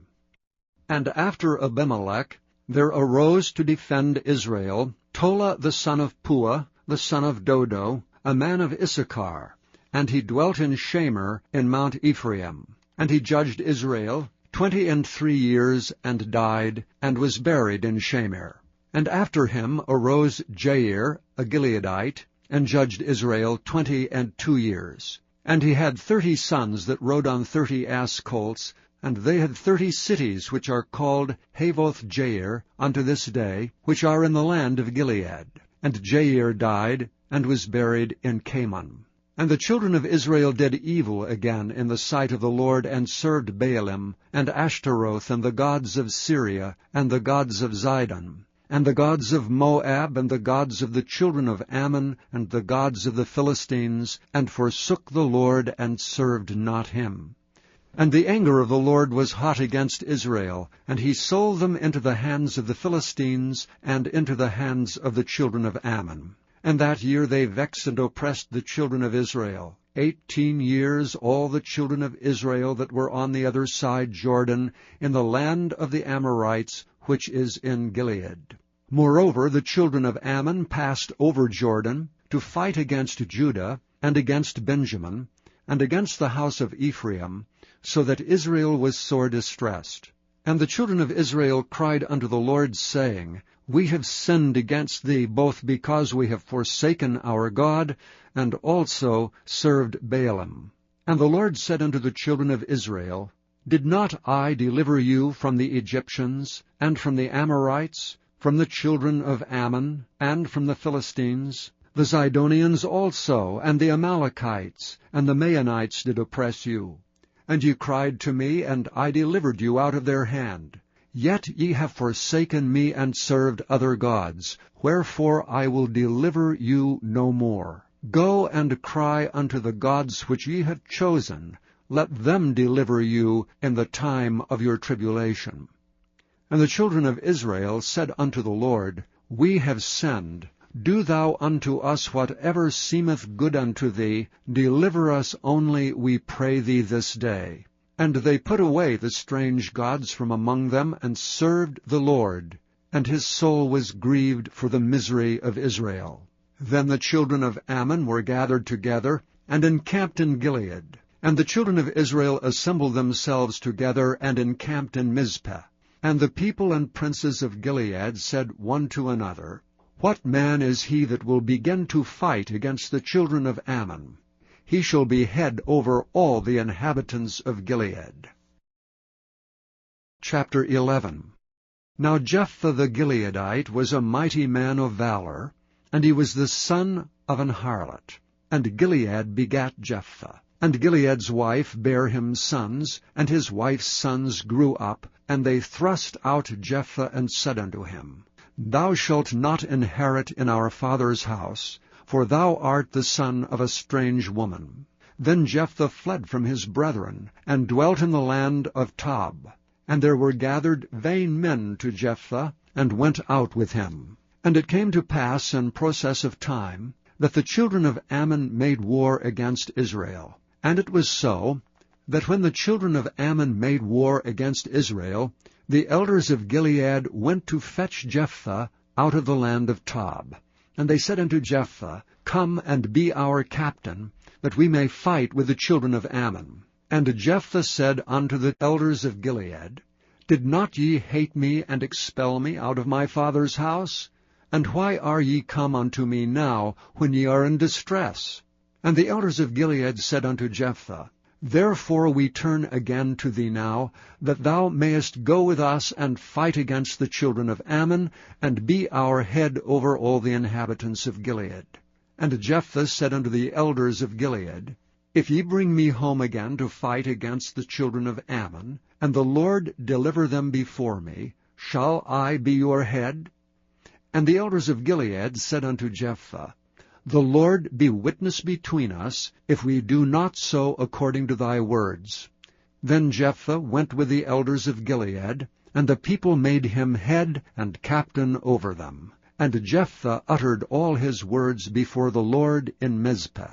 And after Abimelech there arose to defend Israel Tola the son of Puah, the son of Dodo, a man of Issachar, and he dwelt in Shamer in Mount Ephraim. And he judged Israel 23 years, and died, and was buried in Shamer. And after him arose Jair, a Gileadite, and judged Israel 22 years. And he had 30 sons that rode on 30 ass colts, and they had 30 cities which are called Havoth Jair unto this day, which are in the land of Gilead. And Jair died, and was buried in Camon. And the children of Israel did evil again in the sight of the Lord, and served Baalim, and Ashtaroth, and the gods of Syria, and the gods of Zidon, and the gods of Moab, and the gods of the children of Ammon, and the gods of the Philistines, and forsook the Lord, and served not him. And the anger of the Lord was hot against Israel, and he sold them into the hands of the Philistines, and into the hands of the children of Ammon. And that year they vexed and oppressed the children of Israel. 18 years all the children of Israel that were on the other side Jordan, in the land of the Amorites, which is in Gilead. Moreover, the children of Ammon passed over Jordan to fight against Judah, and against Benjamin, and against the house of Ephraim, so that Israel was sore distressed. And the children of Israel cried unto the Lord, saying, We have sinned against thee, both because we have forsaken our God, and also served Baalim. And the Lord said unto the children of Israel, Did not I deliver you from the Egyptians, and from the Amorites, from the children of Ammon, and from the Philistines? The Zidonians also, and the Amalekites, and the Maonites did oppress you. And ye cried to me, and I delivered you out of their hand. Yet ye have forsaken me, and served other gods. Wherefore I will deliver you no more. Go and cry unto the gods which ye have chosen. Let them deliver you in the time of your tribulation. And the children of Israel said unto the Lord, We have sinned. Do thou unto us whatever seemeth good unto thee. Deliver us only, we pray thee, this day. And they put away the strange gods from among them, and served the Lord. And his soul was grieved for the misery of Israel. Then the children of Ammon were gathered together, and encamped in Gilead. And the children of Israel assembled themselves together, and encamped in Mizpeh. And the people and princes of Gilead said one to another, What man is he that will begin to fight against the children of Ammon? He shall be head over all the inhabitants of Gilead. Chapter 11. Now Jephthah the Gileadite was a mighty man of valor, and he was the son of an harlot. And Gilead begat Jephthah. And Gilead's wife bare him sons, and his wife's sons grew up, and they thrust out Jephthah, and said unto him, Thou shalt not inherit in our father's house, for thou art the son of a strange woman. Then Jephthah fled from his brethren, and dwelt in the land of Tob. And there were gathered vain men to Jephthah, and went out with him. And it came to pass in process of time, that the children of Ammon made war against Israel. And it was so, that when the children of Ammon made war against Israel, the elders of Gilead went to fetch Jephthah out of the land of Tob. And they said unto Jephthah, Come and be our captain, that we may fight with the children of Ammon. And Jephthah said unto the elders of Gilead, Did not ye hate me, and expel me out of my father's house? And why are ye come unto me now, when ye are in distress? And the elders of Gilead said unto Jephthah, Therefore we turn again to thee now, that thou mayest go with us and fight against the children of Ammon, and be our head over all the inhabitants of Gilead. And Jephthah said unto the elders of Gilead, If ye bring me home again to fight against the children of Ammon, and the Lord deliver them before me, shall I be your head? And the elders of Gilead said unto Jephthah, The Lord be witness between us, if we do not so according to thy words. Then Jephthah went with the elders of Gilead, and the people made him head and captain over them. And Jephthah uttered all his words before the Lord in Mizpeh.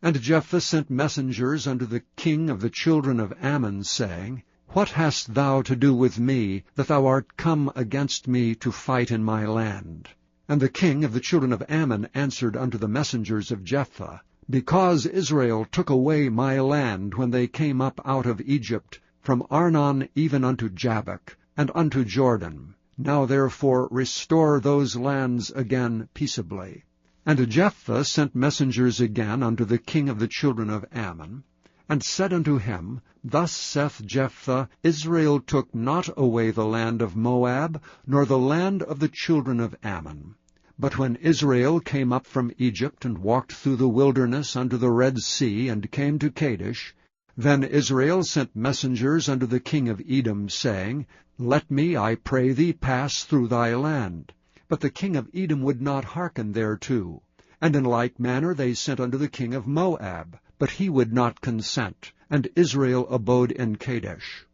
And Jephthah sent messengers unto the king of the children of Ammon, saying, What hast thou to do with me, that thou art come against me to fight in my land? And the king of the children of Ammon answered unto the messengers of Jephthah, Because Israel took away my land when they came up out of Egypt, from Arnon even unto Jabbok, and unto Jordan. Now therefore restore those lands again peaceably. And Jephthah sent messengers again unto the king of the children of Ammon, and said unto him, Thus saith Jephthah, Israel took not away the land of Moab, nor the land of the children of Ammon. But when Israel came up from Egypt, and walked through the wilderness unto the Red Sea, and came to Kadesh, then Israel sent messengers unto the king of Edom, saying, Let me, I pray thee, pass through thy land. But the king of Edom would not hearken thereto. And in like manner they sent unto the king of Moab, but he would not consent, and Israel abode in Kadesh.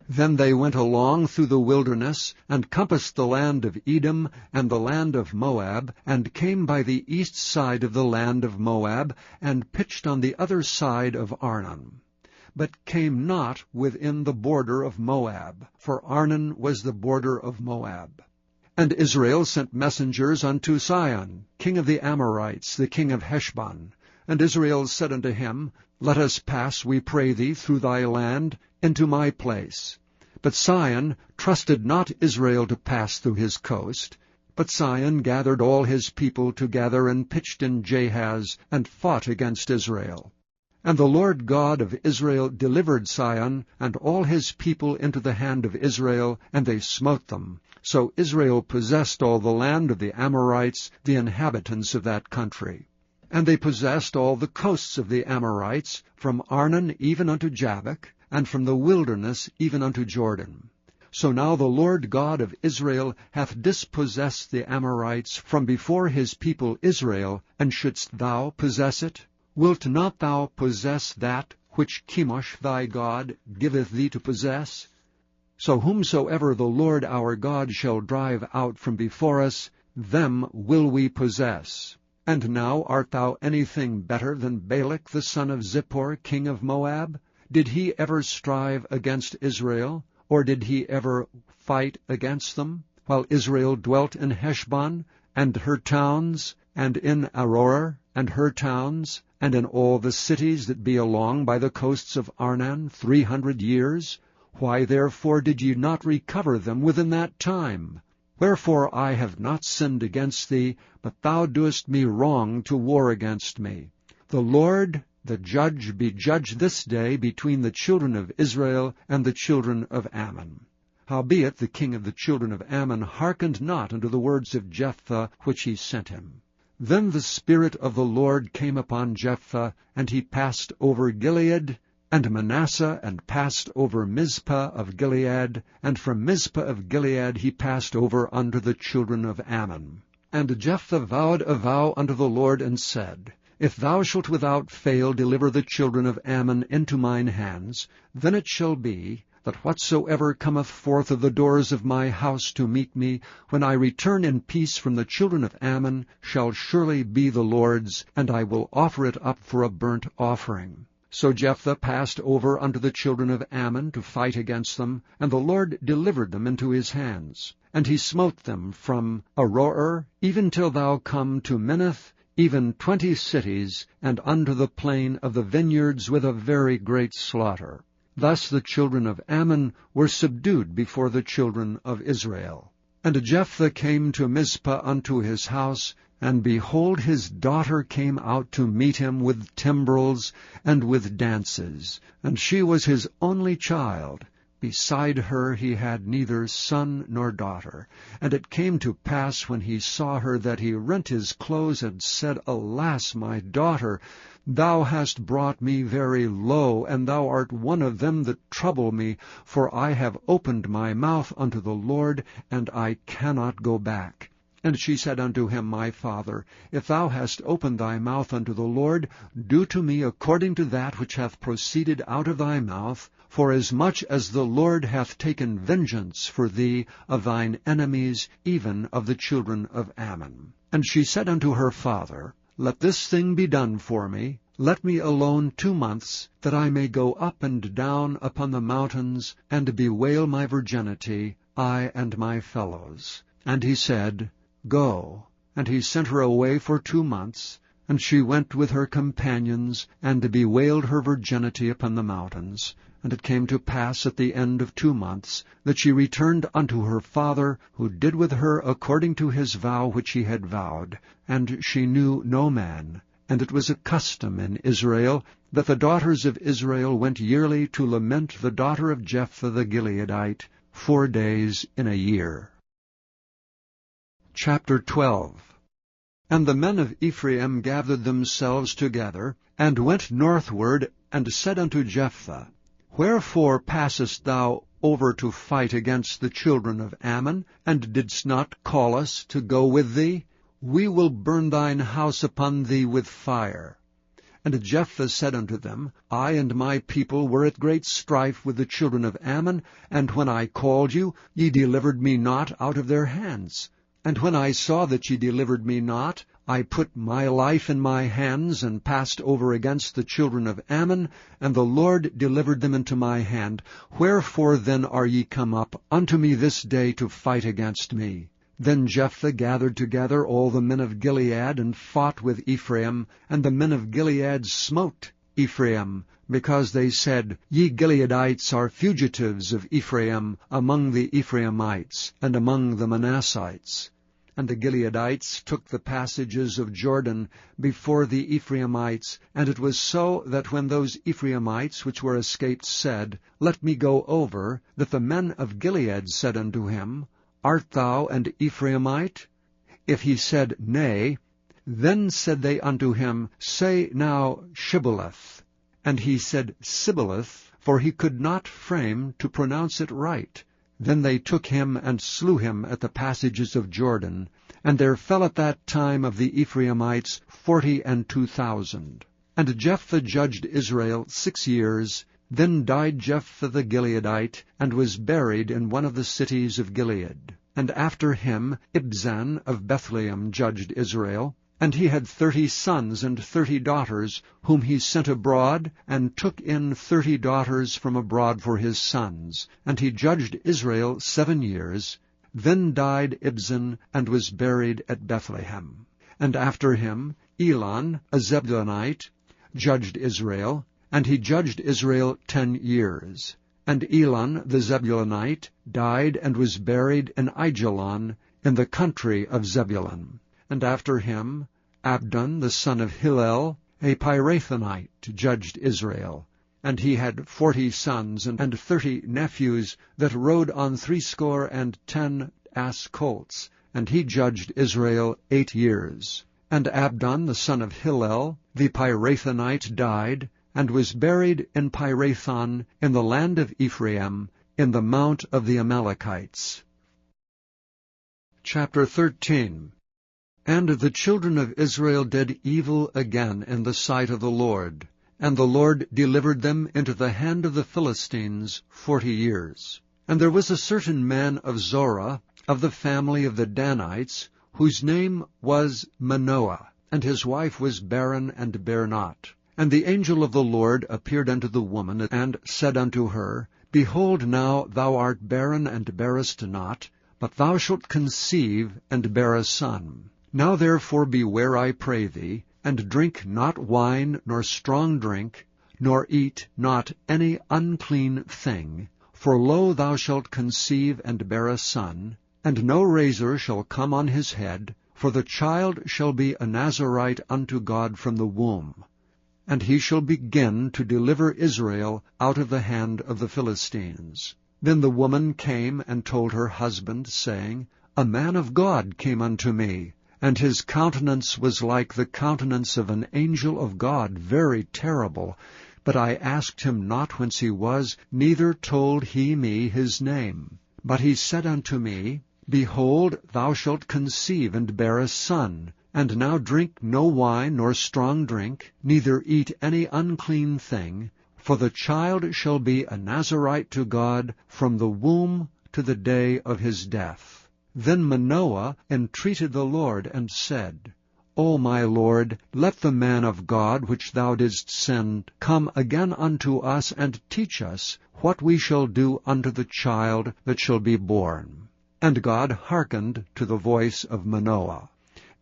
Then they went along through the wilderness, and compassed the land of Edom and the land of Moab, and came by the east side of the land of Moab, and pitched on the other side of Arnon, but came not within the border of Moab, for Arnon was the border of Moab. And Israel sent messengers unto Sihon, king of the Amorites, the king of Heshbon. And Israel said unto him, Let us pass, we pray thee, through thy land, into my place. But Sihon trusted not Israel to pass through his coast. But Sihon gathered all his people together, and pitched in Jahaz, and fought against Israel. And the Lord God of Israel delivered Sihon and all his people into the hand of Israel, and they smote them. So Israel possessed all the land of the Amorites, the inhabitants of that country. And they possessed all the coasts of the Amorites, from Arnon even unto Jabbok, and from the wilderness even unto Jordan. So now the Lord God of Israel hath dispossessed the Amorites from before his people Israel, and shouldst thou possess it? Wilt not thou possess that which Chemosh thy God giveth thee to possess? So whomsoever the Lord our God shall drive out from before us, them will we possess. And now art thou anything better than Balak the son of Zippor, king of Moab? Did he ever strive against Israel, or did he ever fight against them, while Israel dwelt in Heshbon, and her towns, and in Aroer, and her towns, and in all the cities that be along by the coasts of Arnon 300 years? Why therefore did ye not recover them within that time? Wherefore I have not sinned against thee, but thou doest me wrong to war against me. The Lord, the judge, be judged this day between the children of Israel and the children of Ammon. Howbeit the king of the children of Ammon hearkened not unto the words of Jephthah which he sent him. Then the Spirit of the Lord came upon Jephthah, and he passed over Gilead, and Manasseh, and passed over Mizpah of Gilead, and from Mizpah of Gilead he passed over unto the children of Ammon. And Jephthah vowed a vow unto the Lord, and said, If thou shalt without fail deliver the children of Ammon into mine hands, then it shall be, that whatsoever cometh forth of the doors of my house to meet me, when I return in peace from the children of Ammon, shall surely be the Lord's, and I will offer it up for a burnt offering. So Jephthah passed over unto the children of Ammon to fight against them, and the Lord delivered them into his hands. And he smote them from Aroer, even till thou come to Minnith, even 20 cities, and unto the plain of the vineyards with a very great slaughter. Thus the children of Ammon were subdued before the children of Israel. And Jephthah came to Mizpah unto his house, and behold, his daughter came out to meet him with timbrels and with dances, and she was his only child. Beside her he had neither son nor daughter. And it came to pass, when he saw her, that he rent his clothes, and said, Alas, my daughter, thou hast brought me very low, and thou art one of them that trouble me, for I have opened my mouth unto the Lord, and I cannot go back. And she said unto him, My father, if thou hast opened thy mouth unto the Lord, do to me according to that which hath proceeded out of thy mouth, forasmuch as the Lord hath taken vengeance for thee of thine enemies, even of the children of Ammon. And she said unto her father, Let this thing be done for me. Let me alone 2 months, that I may go up and down upon the mountains, and bewail my virginity, I and my fellows. And he said, Go. And he sent her away for 2 months, and she went with her companions, and bewailed her virginity upon the mountains. And it came to pass at the end of 2 months, that she returned unto her father, who did with her according to his vow which he had vowed. And she knew no man. And it was a custom in Israel, that the daughters of Israel went yearly to lament the daughter of Jephthah the Gileadite 4 days in a year. Chapter 12. And the men of Ephraim gathered themselves together, and went northward, and said unto Jephthah, Wherefore passest thou over to fight against the children of Ammon, and didst not call us to go with thee? We will burn thine house upon thee with fire. And Jephthah said unto them, I and my people were at great strife with the children of Ammon, and when I called you, ye delivered me not out of their hands. And when I saw that ye delivered me not, I put my life in my hands, and passed over against the children of Ammon, and the Lord delivered them into my hand. Wherefore then are ye come up unto me this day to fight against me? Then Jephthah gathered together all the men of Gilead, and fought with Ephraim, and the men of Gilead smote Ephraim, because they said, Ye Gileadites are fugitives of Ephraim among the Ephraimites, and among the Manassites. And the Gileadites took the passages of Jordan before the Ephraimites. And it was so that when those Ephraimites which were escaped said, Let me go over, that the men of Gilead said unto him, Art thou an Ephraimite? If he said, Nay, then said they unto him, Say now Shibboleth. And he said Sibboleth, for he could not frame to pronounce it right. Then they took him and slew him at the passages of Jordan. And there fell at that time of the Ephraimites 42,000. And Jephthah judged Israel 6 years. Then died Jephthah the Gileadite, and was buried in one of the cities of Gilead. And after him Ibzan of Bethlehem judged Israel. And he had 30 sons and 30 daughters, whom he sent abroad, and took in 30 daughters from abroad for his sons. And he judged Israel 7 years. Then died Ibzan, and was buried at Bethlehem. And after him Elon, a Zebulunite, judged Israel. And he judged Israel 10 years. And Elon the Zebulunite died, and was buried in Aijalon, in the country of Zebulun. And after him Abdon the son of Hillel, a Pirathonite, judged Israel. And he had 40 sons and 30 nephews that rode on 70 ass colts. And he judged Israel 8 years. And Abdon the son of Hillel, the Pirathonite, died, and was buried in Pirathon, in the land of Ephraim, in the mount of the Amalekites. Chapter 13. And the children of Israel did evil again in the sight of the Lord, and the Lord delivered them into the hand of the Philistines 40 years. And there was a certain man of Zorah, of the family of the Danites, whose name was Manoah, and his wife was barren and bare not. And the angel of the Lord appeared unto the woman, and said unto her, Behold, now thou art barren and bearest not, but thou shalt conceive and bear a son. Now therefore beware, I pray thee, and drink not wine nor strong drink, nor eat not any unclean thing. For lo, thou shalt conceive and bear a son, and no razor shall come on his head, for the child shall be a Nazarite unto God from the womb. And he shall begin to deliver Israel out of the hand of the Philistines. Then the woman came and told her husband, saying, A man of God came unto me, and his countenance was like the countenance of an angel of God, very terrible. But I asked him not whence he was, neither told he me his name. But he said unto me, Behold, thou shalt conceive and bear a son, and now drink no wine nor strong drink, neither eat any unclean thing, for the child shall be a Nazarite to God from the womb to the day of his death. Then Manoah entreated the Lord, and said, O my Lord, let the man of God which thou didst send come again unto us, and teach us what we shall do unto the child that shall be born. And God hearkened to the voice of Manoah.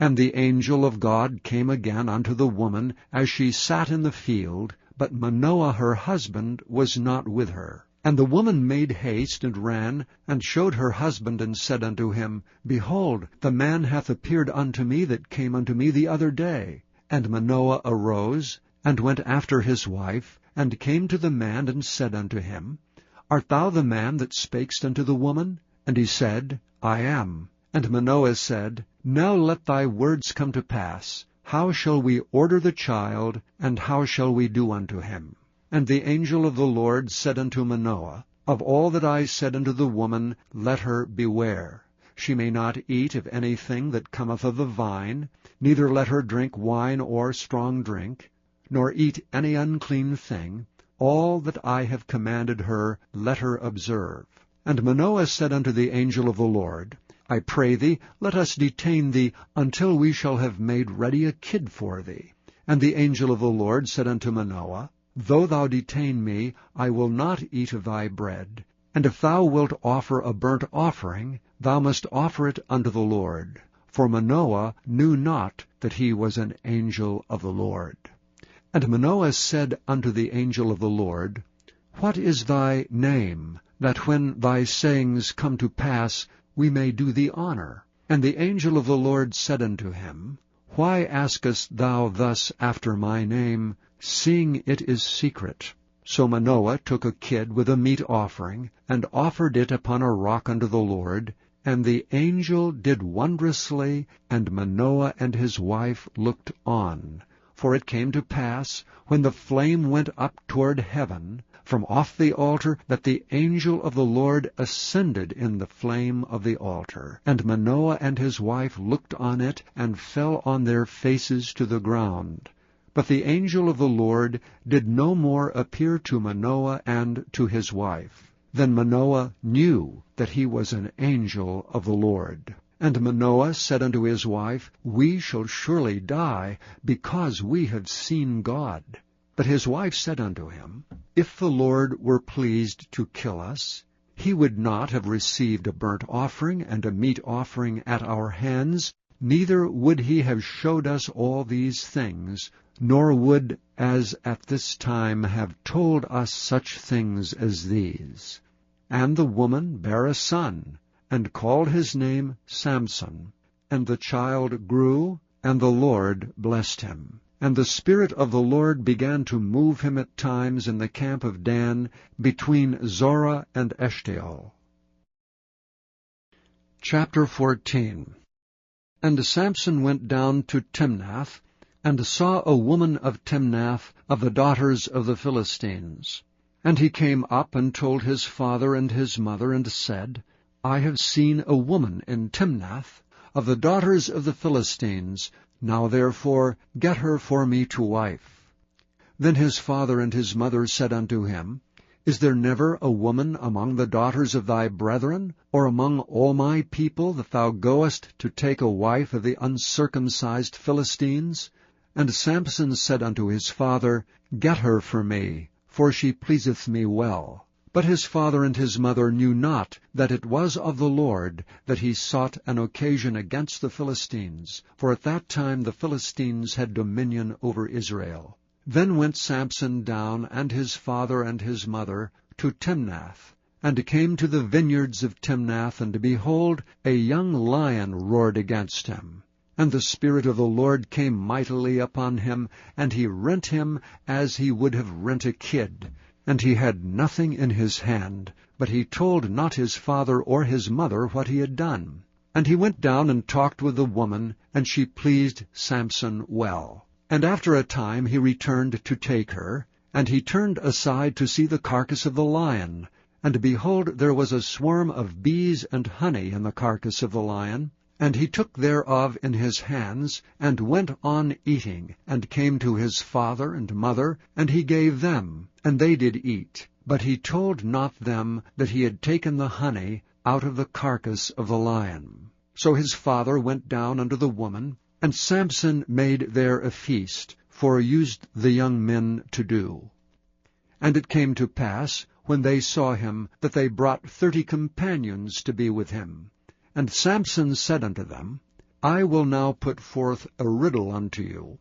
And the angel of God came again unto the woman as she sat in the field, but Manoah her husband was not with her. And the woman made haste, and ran, and showed her husband, and said unto him, Behold, the man hath appeared unto me that came unto me the other day. And Manoah arose, and went after his wife, and came to the man, and said unto him, Art thou the man that spakest unto the woman? And he said, I am. And Manoah said, Now let thy words come to pass. How shall we order the child, and how shall we do unto him? And the angel of the Lord said unto Manoah, Of all that I said unto the woman, let her beware. She may not eat of anything that cometh of the vine, neither let her drink wine or strong drink. nor eat any unclean thing. All that I have commanded her, let her observe. And Manoah said unto the angel of the Lord, I pray thee, let us detain thee until we shall have made ready a kid for thee. And the angel of the Lord said unto Manoah, Though thou detain me, I will not eat of thy bread. And if thou wilt offer a burnt offering, thou must offer it unto the Lord. For Manoah knew not that he was an angel of the Lord. And Manoah said unto the angel of the Lord, What is thy name, that when thy sayings come to pass, we may do thee honor? And the angel of the Lord said unto him, Why askest thou thus after my name, seeing it is secret? So Manoah took a kid with a meat offering, and offered it upon a rock unto the Lord. And the angel did wondrously, and Manoah and his wife looked on. For it came to pass, when the flame went up toward heaven, from off the altar, that the angel of the Lord ascended in the flame of the altar. And Manoah and his wife looked on it, and fell on their faces to the ground. But the angel of the Lord did no more appear to Manoah and to his wife. Then Manoah knew that he was an angel of the Lord. And Manoah said unto his wife, We shall surely die, because we have seen God. But his wife said unto him, If the Lord were pleased to kill us, he would not have received a burnt offering and a meat offering at our hands, neither would he have showed us all these things, nor would as at this time have told us such things as these. And the woman bare a son, and called his name Samson. And the child grew, and the Lord blessed him. And the Spirit of the Lord began to move him at times in the camp of Dan, between Zorah and Eshtaol. Chapter 14. And Samson went down to Timnath, and saw a woman of Timnath, of the daughters of the Philistines. And he came up and told his father and his mother, and said, I have seen a woman in Timnath, of the daughters of the Philistines. Now therefore get her for me to wife. Then his father and his mother said unto him, Is there never a woman among the daughters of thy brethren, or among all my people, that thou goest to take a wife of the uncircumcised Philistines? And Samson said unto his father, Get her for me, for she pleaseth me well. But his father and his mother knew not that it was of the Lord that he sought an occasion against the Philistines, for at that time the Philistines had dominion over Israel. Then went Samson down, and his father and his mother, to Timnath, and came to the vineyards of Timnath, and behold, a young lion roared against him. And the Spirit of the Lord came mightily upon him, and he rent him as he would have rent a kid. And he had nothing in his hand, but he told not his father or his mother what he had done. And he went down and talked with the woman, and she pleased Samson well. And after a time he returned to take her, and he turned aside to see the carcass of the lion. And behold, there was a swarm of bees and honey in the carcass of the lion. And he took thereof in his hands, and went on eating, and came to his father and mother, and he gave them, and they did eat. But he told not them that he had taken the honey out of the carcass of the lion. So his father went down unto the woman, and Samson made there a feast, for used the young men to do. And it came to pass, when they saw him, that they brought 30 companions to be with him. And Samson said unto them, I will now put forth a riddle unto you.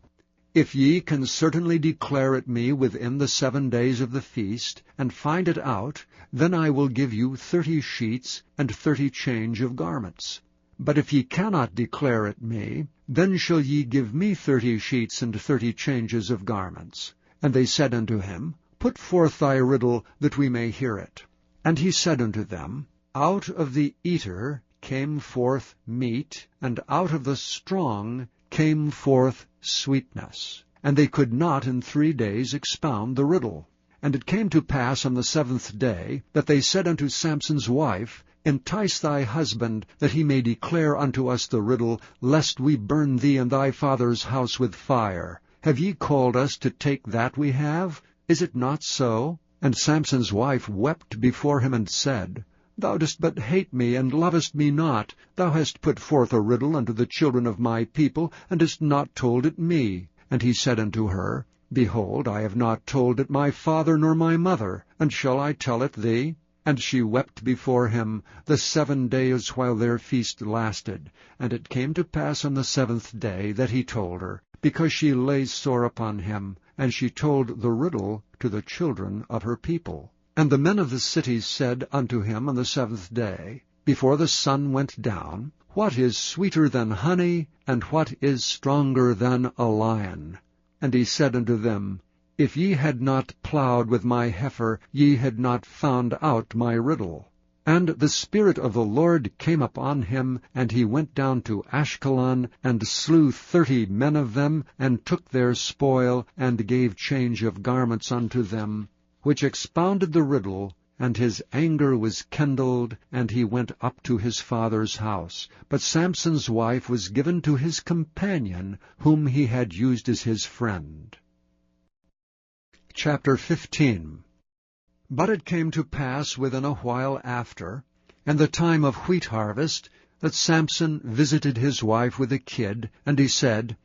If ye can certainly declare it me within the 7 days of the feast, and find it out, then I will give you 30 sheets and 30 change of garments. But if ye cannot declare it me, then shall ye give me 30 sheets and 30 changes of garments. And they said unto him, Put forth thy riddle, that we may hear it. And he said unto them, Out of the eater came forth meat, and out of the strong came forth sweetness. And they could not in 3 days expound the riddle. And it came to pass on the 7th day, that they said unto Samson's wife, Entice thy husband, that he may declare unto us the riddle, lest we burn thee and thy father's house with fire. Have ye called us to take that we have? Is it not so? And Samson's wife wept before him, and said, Thou dost but hate me, and lovest me not. Thou hast put forth a riddle unto the children of my people, and hast not told it me. And he said unto her, Behold, I have not told it my father nor my mother, and shall I tell it thee? And she wept before him the 7 days while their feast lasted. And it came to pass on the 7th day that he told her, because she lay sore upon him, and she told the riddle to the children of her people. And the men of the city said unto him on the 7th day, before the sun went down, What is sweeter than honey, and what is stronger than a lion? And he said unto them, If ye had not plowed with my heifer, ye had not found out my riddle. And the Spirit of the Lord came upon him, and he went down to Ashkelon, and slew 30 men of them, and took their spoil, and gave change of garments unto them, which expounded the riddle. And his anger was kindled, and he went up to his father's house. But Samson's wife was given to his companion, whom he had used as his friend. Chapter 15. But it came to pass within a while after, and the time of wheat harvest, that Samson visited his wife with a kid, and he said,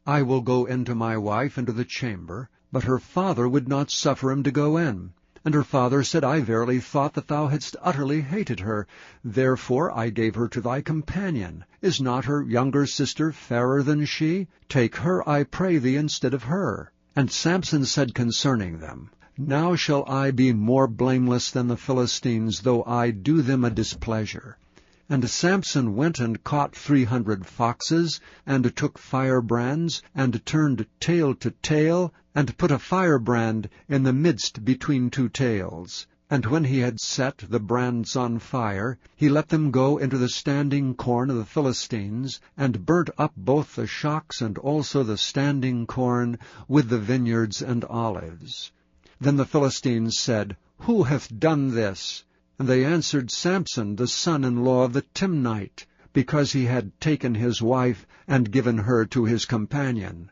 I will go in to my wife into the chamber. But her father would not suffer him to go in. And her father said, I verily thought that thou hadst utterly hated her. Therefore I gave her to thy companion. Is not her younger sister fairer than she? Take her, I pray thee, instead of her. And Samson said concerning them, Now shall I be more blameless than the Philistines, though I do them a displeasure. And Samson went and caught 300 foxes, and took firebrands, and turned tail to tail, and put a firebrand in the midst between 2 tails. And when he had set the brands on fire, he let them go into the standing corn of the Philistines, and burnt up both the shocks and also the standing corn with the vineyards and olives. Then the Philistines said, Who hath done this? And they answered, Samson, the son-in-law of the Timnite, because he had taken his wife and given her to his companion.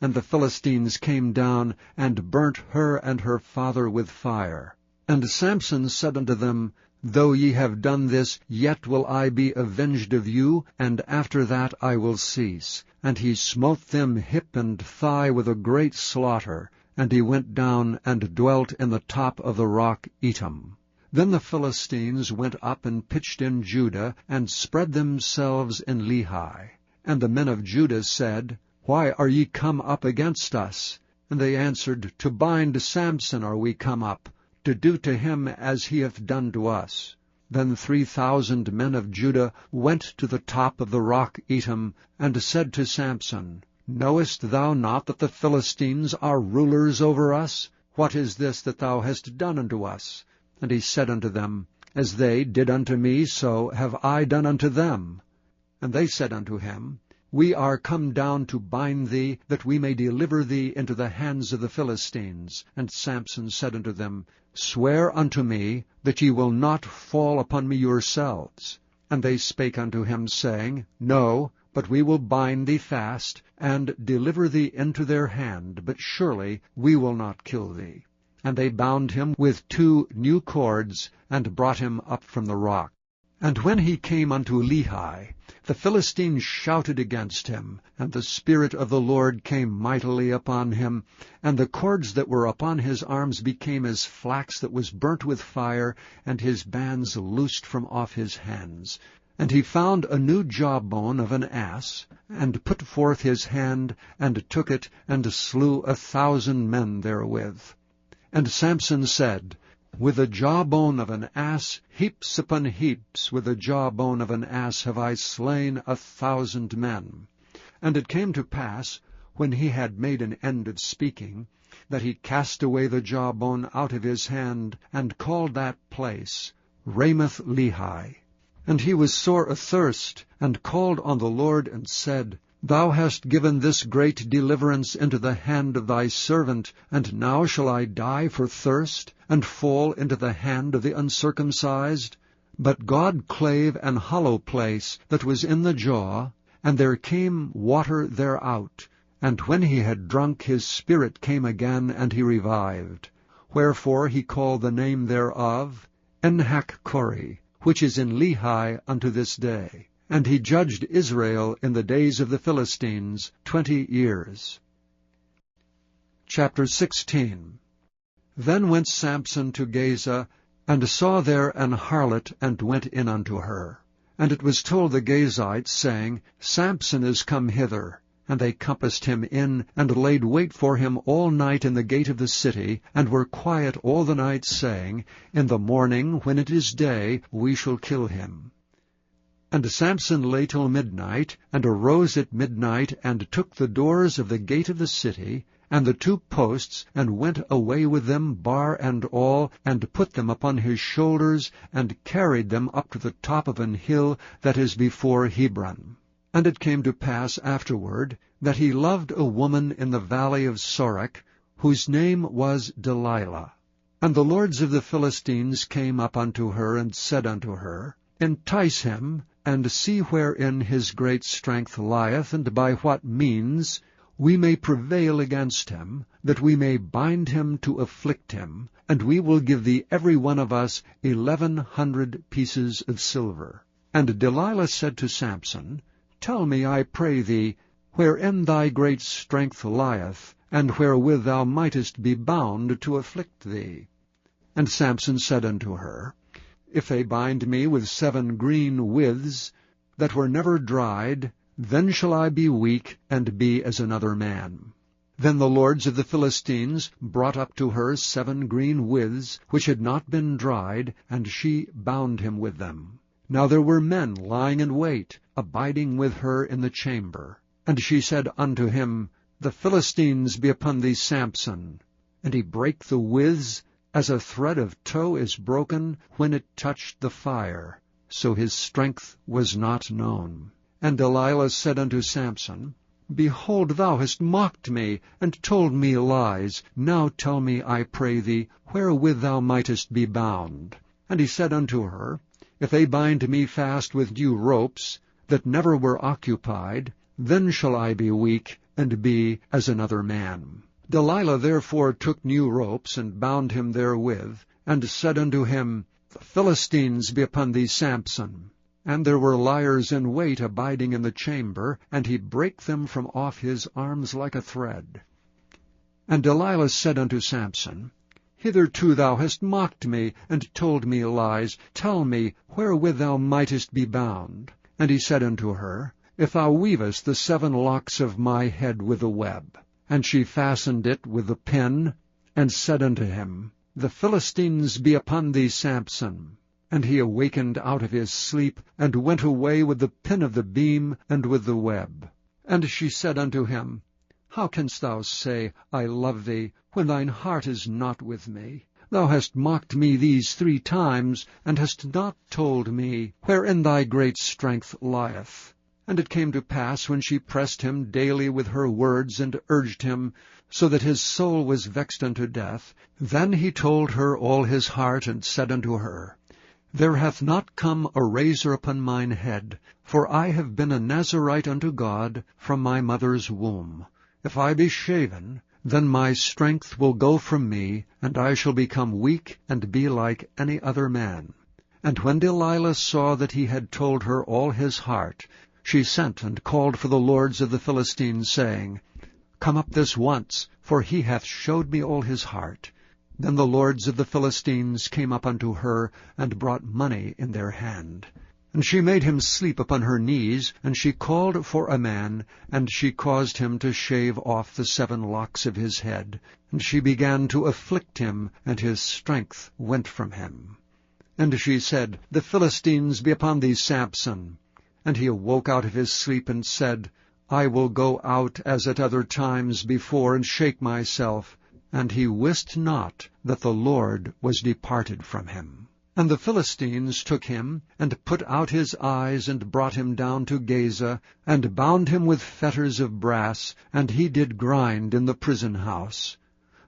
And the Philistines came down and burnt her and her father with fire. And Samson said unto them, Though ye have done this, yet will I be avenged of you, and after that I will cease. And he smote them hip and thigh with a great slaughter, and he went down and dwelt in the top of the rock Etam. Then the Philistines went up and pitched in Judah, and spread themselves in Lehi. And the men of Judah said, Why are ye come up against us? And they answered, To bind Samson are we come up, to do to him as he hath done to us. Then 3,000 men of Judah went to the top of the rock Etam, and said to Samson, Knowest thou not that the Philistines are rulers over us? What is this that thou hast done unto us? And he said unto them, As they did unto me, so have I done unto them. And they said unto him, We are come down to bind thee, that we may deliver thee into the hands of the Philistines. And Samson said unto them, Swear unto me that ye will not fall upon me yourselves. And they spake unto him, saying, No, but we will bind thee fast, and deliver thee into their hand, but surely we will not kill thee. And they bound him with 2 new cords, and brought him up from the rock. And when he came unto Lehi, the Philistines shouted against him, and the Spirit of the Lord came mightily upon him, and the cords that were upon his arms became as flax that was burnt with fire, and his bands loosed from off his hands. And he found a new jawbone of an ass, and put forth his hand, and took it, and slew 1,000 men therewith. And Samson said, With the jawbone of an ass, heaps upon heaps, with the jawbone of an ass have I slain 1,000 men. And it came to pass, when he had made an end of speaking, that he cast away the jawbone out of his hand, and called that place Ramoth Lehi. And he was sore athirst, and called on the Lord, and said, Thou hast given this great deliverance into the hand of thy servant, and now shall I die for thirst, and fall into the hand of the uncircumcised? But God clave an hollow place that was in the jaw, and there came water thereout, And when he had drunk, his spirit came again, and he revived. Wherefore he called the name thereof Enhakkore, which is in Lehi unto this day. And he judged Israel in the days of the Philistines 20 years. Chapter 16. Then went Samson to Gaza, and saw there an harlot, and went in unto her. And it was told the Gazites, saying, Samson is come hither. And they compassed him in, and laid wait for him all night in the gate of the city, and were quiet all the night, saying, In the morning, when it is day, we shall kill him. And Samson lay till midnight, and arose at midnight, and took the doors of the gate of the city, and the 2 posts, and went away with them, bar and all, and put them upon his shoulders, and carried them up to the top of an hill that is before Hebron. And it came to pass afterward, that he loved a woman in the valley of Sorek, whose name was Delilah. And the lords of the Philistines came up unto her, and said unto her, Entice him, and see wherein his great strength lieth, and by what means we may prevail against him, that we may bind him to afflict him, and we will give thee every one of us 1,100 pieces of silver. And Delilah said to Samson, Tell me, I pray thee, wherein thy great strength lieth, and wherewith thou mightest be bound to afflict thee. And Samson said unto her, If they bind me with 7 green withs, that were never dried, then shall I be weak, and be as another man. Then the lords of the Philistines brought up to her 7 green withs, which had not been dried, and she bound him with them. Now there were men lying in wait, abiding with her in the chamber. And she said unto him, The Philistines be upon thee, Samson. And he brake the withs, as a thread of tow is broken when it touched the fire. So his strength was not known. And Delilah said unto Samson, Behold, thou hast mocked me, and told me lies. Now tell me, I pray thee, wherewith thou mightest be bound. And he said unto her, If they bind me fast with new ropes, that never were occupied, then shall I be weak, and be as another man. Delilah therefore took new ropes, and bound him therewith, and said unto him, The Philistines be upon thee, Samson. And there were liers in wait abiding in the chamber, and he brake them from off his arms like a thread. And Delilah said unto Samson, Hitherto thou hast mocked me, and told me lies. Tell me, wherewith thou mightest be bound. And he said unto her, If thou weavest the 7 locks of my head with a web. And she fastened it with the pin, and said unto him, The Philistines be upon thee, Samson. And he awakened out of his sleep, and went away with the pin of the beam, and with the web. And she said unto him, How canst thou say, I love thee, when thine heart is not with me? Thou hast mocked me these 3 times, and hast not told me wherein thy great strength lieth. And it came to pass, when she pressed him daily with her words, and urged him, so that his soul was vexed unto death, then he told her all his heart, and said unto her, There hath not come a razor upon mine head, for I have been a Nazarite unto God from my mother's womb. If I be shaven, then my strength will go from me, and I shall become weak, and be like any other man. And when Delilah saw that he had told her all his heart, she sent and called for the lords of the Philistines, saying, Come up this once, for he hath showed me all his heart. Then the lords of the Philistines came up unto her, and brought money in their hand. And she made him sleep upon her knees, and she called for a man, and she caused him to shave off the 7 locks of his head. And she began to afflict him, and his strength went from him. And she said, The Philistines be upon thee, Samson. And he awoke out of his sleep, and said, I will go out as at other times before, and shake myself. And he wist not that the Lord was departed from him. And the Philistines took him, and put out his eyes, and brought him down to Gaza, and bound him with fetters of brass, and he did grind in the prison house.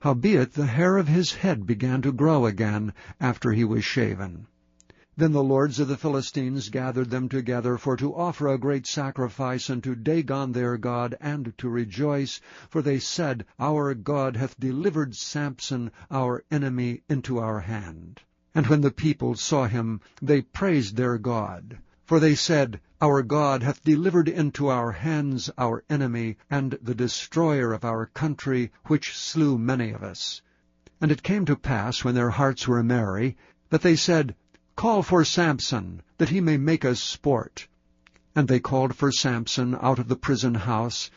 Howbeit the hair of his head began to grow again, after he was shaven. Then the lords of the Philistines gathered them together for to offer a great sacrifice unto Dagon their god, and to rejoice, for they said, Our God hath delivered Samson our enemy into our hand. And when the people saw him, they praised their God. For they said, Our God hath delivered into our hands our enemy, and the destroyer of our country, which slew many of us. And it came to pass, when their hearts were merry, that they said, Call for Samson, that he may make us sport. And they called for Samson out of the prison house,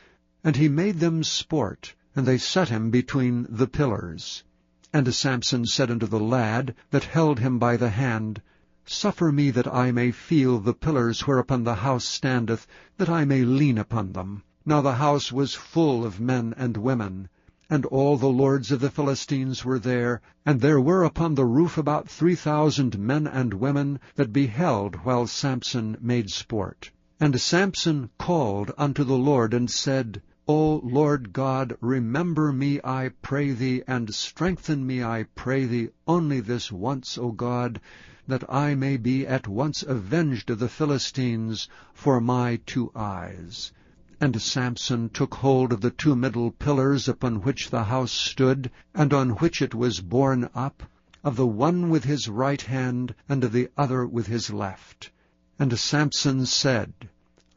and he made them sport, and they set him between the pillars. And Samson said unto the lad that held him by the hand, Suffer me that I may feel the pillars whereupon the house standeth, that I may lean upon them. Now the house was full of men and women, and all the lords of the Philistines were there, and there were upon the roof about 3,000 men and women that beheld while Samson made sport. And Samson called unto the Lord, and said, O Lord God, remember me, I pray thee, and strengthen me, I pray thee, only this once, O God, that I may be at once avenged of the Philistines for my 2 eyes. And Samson took hold of the 2 middle pillars upon which the house stood, and on which it was borne up, of the one with his right hand, and of the other with his left. And Samson said,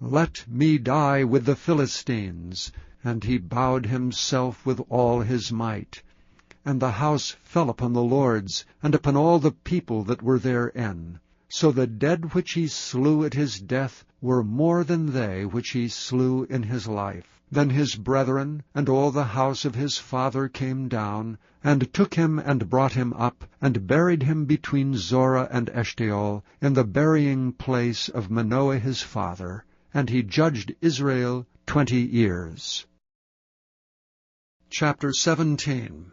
Let me die with the Philistines. And he bowed himself with all his might. And the house fell upon the lords, and upon all the people that were therein. So the dead which he slew at his death were more than they which he slew in his life. Then his brethren and all the house of his father came down, and took him and brought him up, and buried him between Zorah and Eshtaol, in the burying place of Manoah his father. And he judged Israel 20 years. Chapter 17.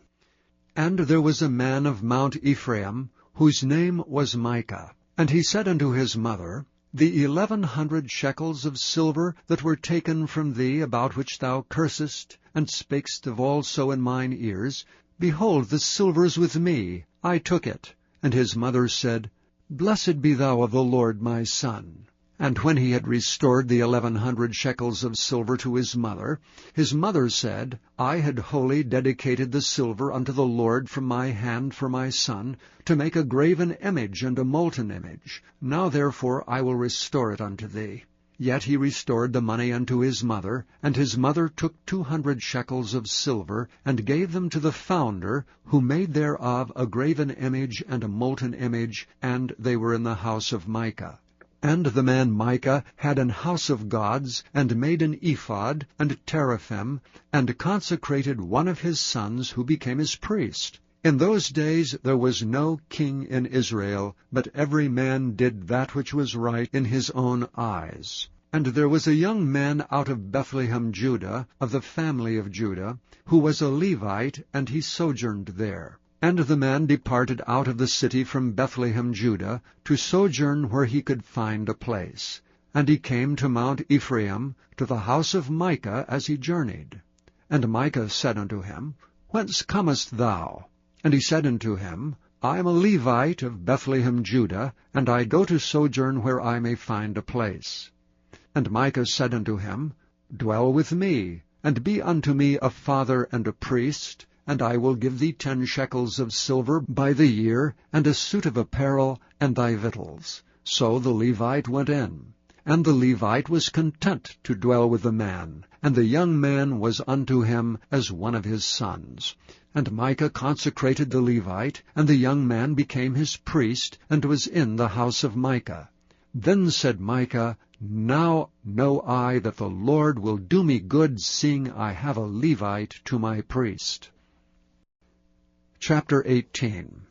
And there was a man of Mount Ephraim, whose name was Micah. And he said unto his mother, The 1,100 shekels of silver that were taken from thee, about which thou cursest, and spakest of also in mine ears, behold, the silver is with me, I took it. And his mother said, Blessed be thou of the Lord, my son. And when he had restored the 1,100 shekels of silver to his mother said, I had wholly dedicated the silver unto the Lord from my hand for my son, to make a graven image and a molten image. Now therefore I will restore it unto thee. Yet he restored the money unto his mother, and his mother took 200 shekels of silver, and gave them to the founder, who made thereof a graven image and a molten image, and they were in the house of Micah. And the man Micah had an house of gods, and made an ephod, and teraphim, and consecrated one of his sons, who became his priest. In those days there was no king in Israel, but every man did that which was right in his own eyes. And there was a young man out of Bethlehem, Judah, of the family of Judah, who was a Levite, and he sojourned there. And the man departed out of the city from Bethlehem, Judah, to sojourn where he could find a place. And he came to Mount Ephraim, to the house of Micah, as he journeyed. And Micah said unto him, Whence comest thou? And he said unto him, I am a Levite of Bethlehem, Judah, and I go to sojourn where I may find a place. And Micah said unto him, Dwell with me, and be unto me a father and a priest, and I will give thee 10 shekels of silver by the year, and a suit of apparel, and thy victuals. So the Levite went in. And the Levite was content to dwell with the man, and the young man was unto him as one of his sons. And Micah consecrated the Levite, and the young man became his priest, and was in the house of Micah. Then said Micah, Now know I that the Lord will do me good, seeing I have a Levite to my priest. Chapter 18.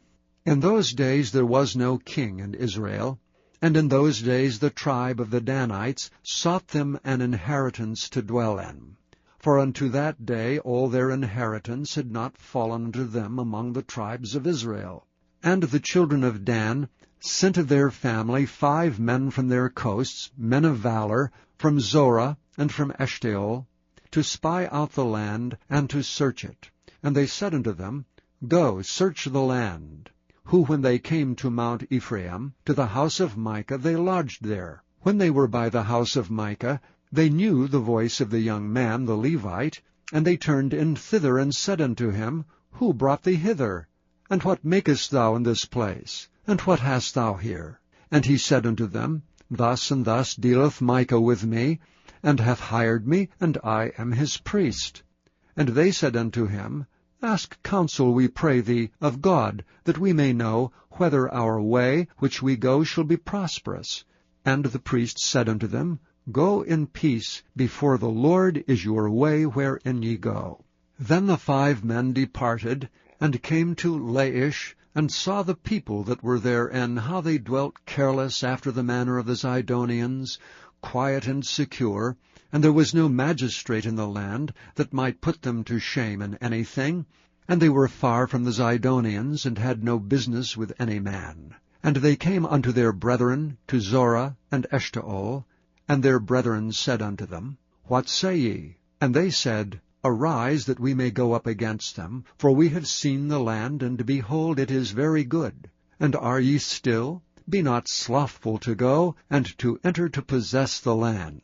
In those days there was no king in Israel, and in those days the tribe of the Danites sought them an inheritance to dwell in. For unto that day all their inheritance had not fallen unto them among the tribes of Israel. And the children of Dan sent of their family 5 men from their coasts, men of valor, from Zorah and from Eshtaol, to spy out the land and to search it. And they said unto them, Go, search the land. who when they came to Mount Ephraim, to the house of Micah, they lodged there. When they were by the house of Micah, they knew the voice of the young man, the Levite, and they turned in thither, and said unto him, Who brought thee hither? And what makest thou in this place? And what hast thou here? And he said unto them, Thus and thus dealeth Micah with me, and hath hired me, and I am his priest. And they said unto him, Ask counsel, we pray thee, of God, that we may know whether our way which we go shall be prosperous. And the priest said unto them, Go in peace, before the Lord is your way wherein ye go. Then the 5 men departed, and came to Laish, and saw the people that were therein, how they dwelt careless after the manner of the Zidonians, quiet and secure, and there was no magistrate in the land that might put them to shame in anything, and they were far from the Zidonians, and had no business with any man. And they came unto their brethren, to Zorah and Eshtaol, and their brethren said unto them, What say ye? And they said, Arise, that we may go up against them, for we have seen the land, and behold, it is very good. And are ye still? Be not slothful to go, and to enter to possess the land.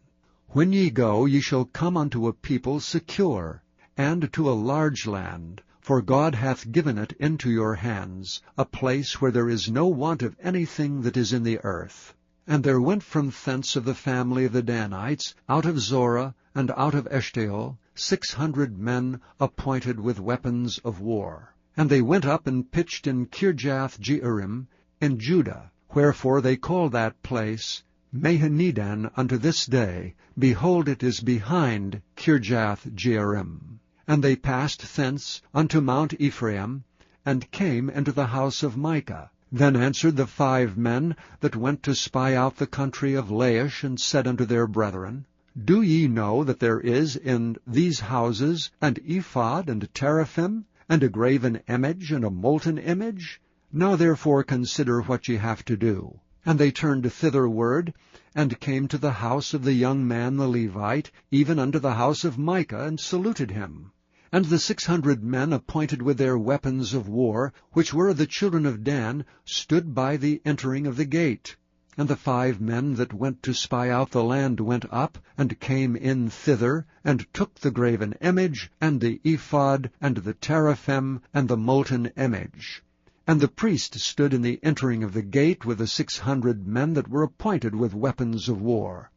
When ye go, ye shall come unto a people secure, and to a large land, for God hath given it into your hands, a place where there is no want of anything that is in the earth. And there went from thence of the family of the Danites, out of Zorah, and out of Eshtaol, 600 men appointed with weapons of war. And they went up and pitched in Kirjath-jearim in Judah, wherefore they call that place Mahaneh-dan unto this day. Behold, it is behind Kirjath-jearim. And they passed thence unto Mount Ephraim, and came into the house of Micah. Then answered the 5 men that went to spy out the country of Laish, and said unto their brethren, Do ye know that there is in these houses an ephod, and teraphim, and a graven image, and a molten image? Now therefore consider what ye have to do. And they turned thitherward, and came to the house of the young man the Levite, even unto the house of Micah, and saluted him. And the 600 men appointed with their weapons of war, which were of the children of Dan, stood by the entering of the gate. And the 5 men that went to spy out the land went up, and came in thither, and took the graven image, and the ephod, and the teraphim, and the molten image. And the priest stood in the entering of the gate with the 600 men that were appointed with weapons of war.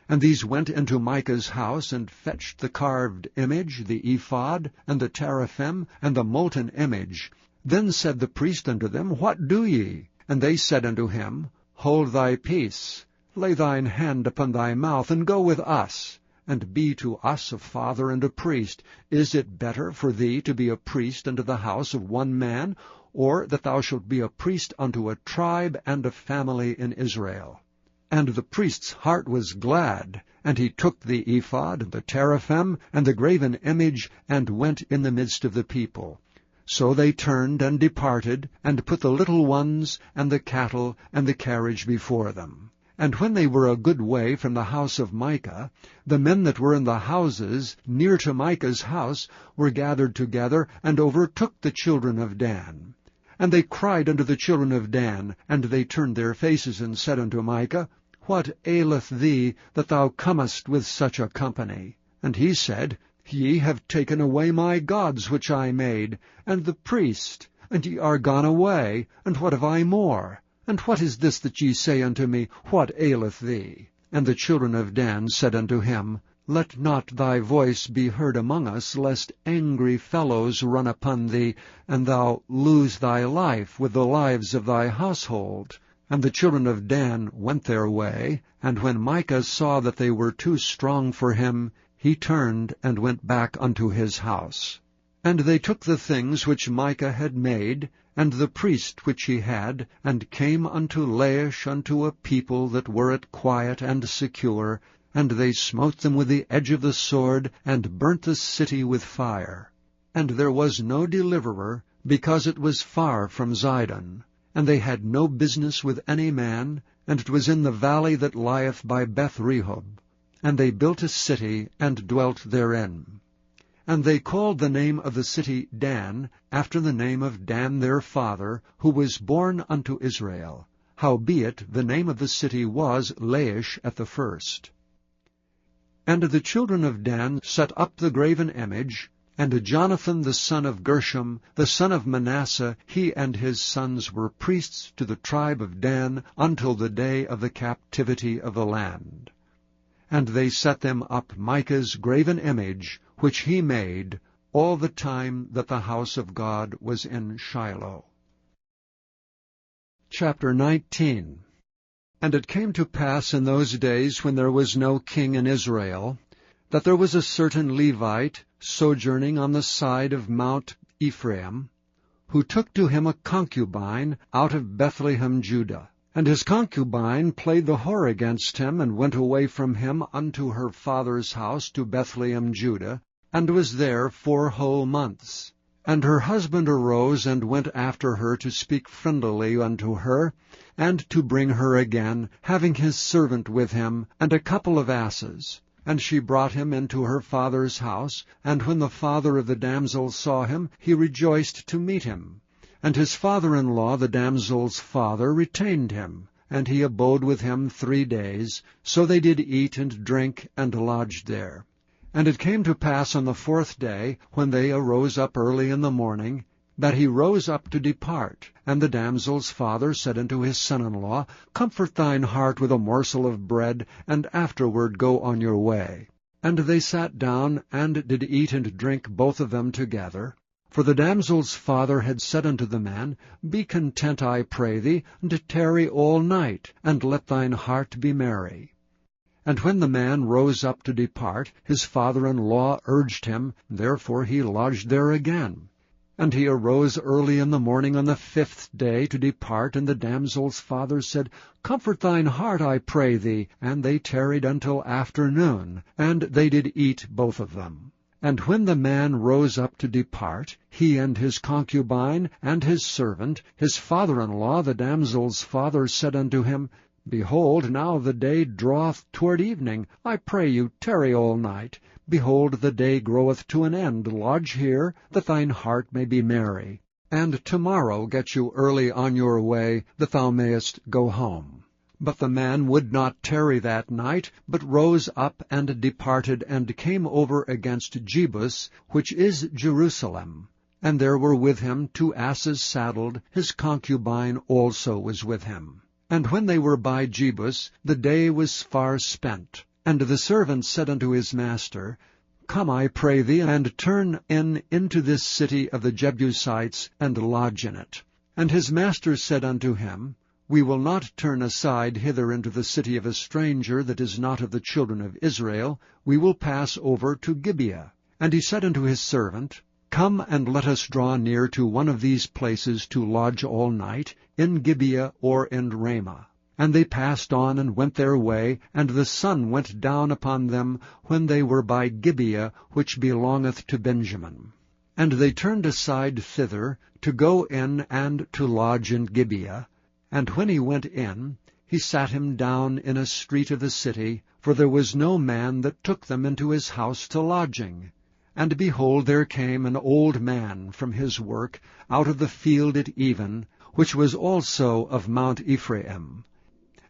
And these went into Micah's house, and fetched the carved image, the ephod, and the teraphim, and the molten image. Then said the priest unto them, What do ye? And they said unto him, Hold thy peace, lay thine hand upon thy mouth, and go with us, and be to us a father and a priest. Is it better for thee to be a priest unto the house of one man, or that thou shalt be a priest unto a tribe and a family in Israel? And the priest's heart was glad, and he took the ephod, and the teraphim, and the graven image, and went in the midst of the people. So they turned and departed, and put the little ones, and the cattle, and the carriage before them. And when they were a good way from the house of Micah, the men that were in the houses near to Micah's house were gathered together, and overtook the children of Dan. And they cried unto the children of Dan, and they turned their faces, and said unto Micah, What aileth thee, that thou comest with such a company? And he said, Ye have taken away my gods which I made, and the priest, and ye are gone away, and what have I more? And what is this that ye say unto me, What aileth thee? And the children of Dan said unto him, Let not thy voice be heard among us, lest angry fellows run upon thee, and thou lose thy life with the lives of thy household. And the children of Dan went their way, and when Micah saw that they were too strong for him, he turned and went back unto his house. And they took the things which Micah had made, and the priest which he had, and came unto Laish unto a people that were at quiet and secure, and they smote them with the edge of the sword, and burnt the city with fire. And there was no deliverer, because it was far from Zidon. And they had no business with any man, and it was in the valley that lieth by Beth-rehob. And they built a city, and dwelt therein. And they called the name of the city Dan, after the name of Dan their father, who was born unto Israel. Howbeit the name of the city was Laish at the first. And the children of Dan set up the graven image, and Jonathan the son of Gershom, the son of Manasseh, he and his sons were priests to the tribe of Dan until the day of the captivity of the land. And they set them up Micah's graven image, which he made, all the time that the house of God was in Shiloh. Chapter 19. And it came to pass in those days, when there was no king in Israel, that there was a certain Levite sojourning on the side of Mount Ephraim, who took to him a concubine out of Bethlehem, Judah. And his concubine played the whore against him, and went away from him unto her father's house to Bethlehem, Judah, and was there 4 whole months. And her husband arose, and went after her to speak friendlily unto her, and to bring her again, having his servant with him, and a couple of asses. And she brought him into her father's house, and when the father of the damsel saw him, he rejoiced to meet him. And his father-in-law, the damsel's father, retained him, and he abode with him 3 days. So they did eat and drink, and lodged there. And it came to pass on the 4th day, when they arose up early in the morning, that he rose up to depart. And the damsel's father said unto his son-in-law, Comfort thine heart with a morsel of bread, and afterward go on your way. And they sat down, and did eat and drink both of them together. For the damsel's father had said unto the man, Be content, I pray thee, and tarry all night, and let thine heart be merry. And when the man rose up to depart, his father-in-law urged him, therefore he lodged there again. And he arose early in the morning on the 5th day to depart, and the damsel's father said, Comfort thine heart, I pray thee. And they tarried until afternoon, and they did eat both of them. And when the man rose up to depart, he and his concubine and his servant, his father-in-law, the damsel's father, said unto him, Behold, now the day draweth toward evening. I pray you, tarry all night. Behold, the day groweth to an end. Lodge here, that thine heart may be merry. And tomorrow get you early on your way, that thou mayest go home. But the man would not tarry that night, but rose up and departed, and came over against Jebus, which is Jerusalem. And there were with him 2 asses saddled, his concubine also was with him. And when they were by Jebus, the day was far spent. And the servant said unto his master, Come, I pray thee, and turn into this city of the Jebusites, and lodge in it. And his master said unto him, We will not turn aside hither into the city of a stranger that is not of the children of Israel. We will pass over to Gibeah. And he said unto his servant, Come, and let us draw near to one of these places to lodge all night, in Gibeah or in Ramah. And they passed on and went their way, and the sun went down upon them when they were by Gibeah, which belongeth to Benjamin. And they turned aside thither, to go in and to lodge in Gibeah. And when he went in, he sat him down in a street of the city, for there was no man that took them into his house to lodging. And behold, there came an old man from his work out of the field at even, which was also of Mount Ephraim.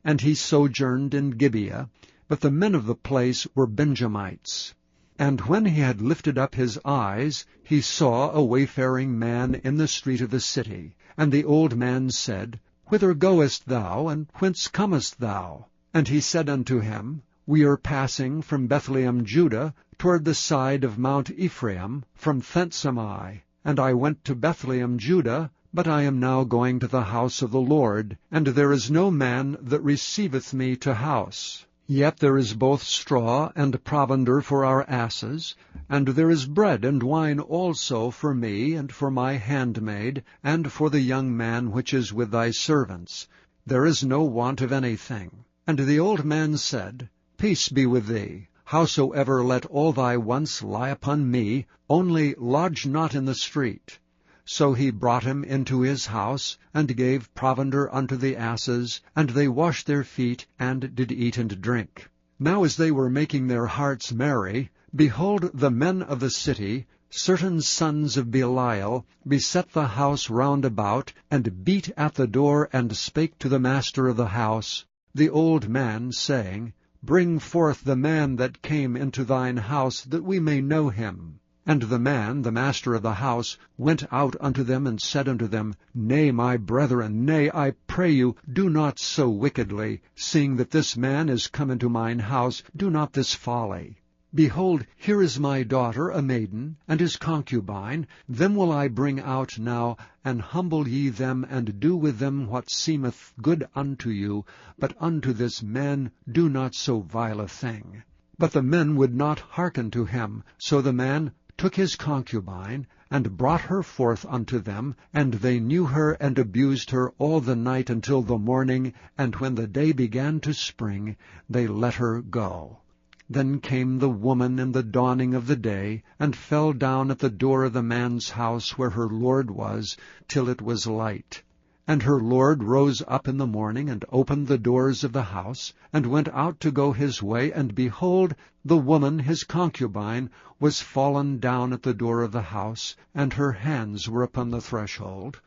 And he sojourned in Gibeah, but the men of the place were Benjamites. And when he had lifted up his eyes, he saw a wayfaring man in the street of the city. And the old man said, Whither goest thou, and whence comest thou? And he said unto him, We are passing from Bethlehem, Judah, toward the side of Mount Ephraim. From thence am I. And I went to Bethlehem, Judah, but I am now going to the house of the Lord, and there is no man that receiveth me to house. Yet there is both straw and provender for our asses, and there is bread and wine also for me, and for my handmaid, and for the young man which is with thy servants. There is no want of anything. And the old man said, Peace be with thee. Howsoever, let all thy wants lie upon me, only lodge not in the street. So he brought him into his house, and gave provender unto the asses, and they washed their feet, and did eat and drink. Now as they were making their hearts merry, Behold, the men of the city, certain sons of Belial, beset the house round about, and beat at the door, and spake to the master of the house, the old man, saying, Bring forth the man that came into thine house, that we may know him. And the man, the master of the house, went out unto them, and said unto them, Nay, my brethren, nay, I pray you, do not so wickedly, seeing that this man is come into mine house, do not this folly. Behold, here is my daughter, a maiden, and his concubine. Them will I bring out now, and humble ye them, and do with them what seemeth good unto you. But unto this man do not so vile a thing. But the men would not hearken to him. So the man took his concubine, and brought her forth unto them, and they knew her, and abused her all the night until the morning, and when the day began to spring, they let her go. Then came the woman in the dawning of the day, and fell down at the door of the man's house where her lord was, till it was light. And her lord rose up in the morning, and opened the doors of the house, and went out to go his way, and behold, the woman his concubine was fallen down at the door of the house, and her hands were upon the threshold.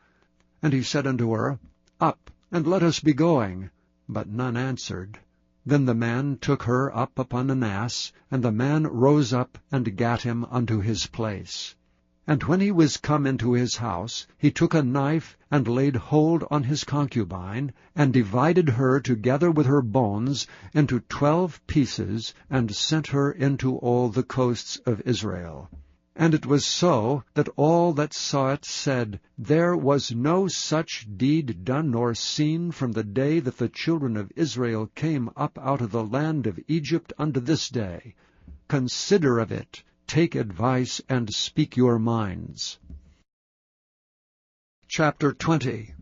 And he said unto her, Up, and let us be going. But none answered. Then the man took her up upon an ass, and the man rose up, and gat him unto his place. And when he was come into his house, he took a knife, and laid hold on his concubine, and divided her together with her bones into 12 pieces, and sent her into all the coasts of Israel. And it was so, that all that saw it said, There was no such deed done nor seen from the day that the children of Israel came up out of the land of Egypt unto this day. Consider of it, take advice, and speak your minds. Chapter 20.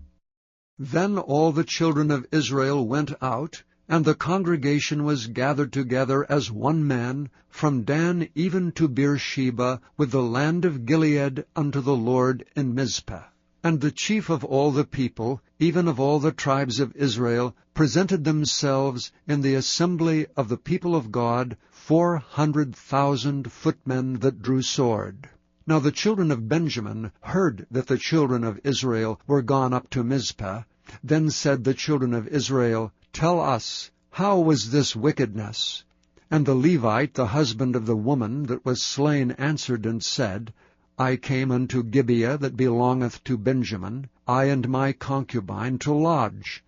Then all the children of Israel went out, and the congregation was gathered together as one man, from Dan even to Beersheba, with the land of Gilead, unto the Lord in Mizpah. And the chief of all the people, even of all the tribes of Israel, presented themselves in the assembly of the people of God, 400,000 footmen that drew sword. Now the children of Benjamin heard that the children of Israel were gone up to Mizpah. Then said the children of Israel, Tell us, how was this wickedness? And the Levite, the husband of the woman that was slain, answered and said, I came unto Gibeah that belongeth to Benjamin, I and my concubine, to lodge.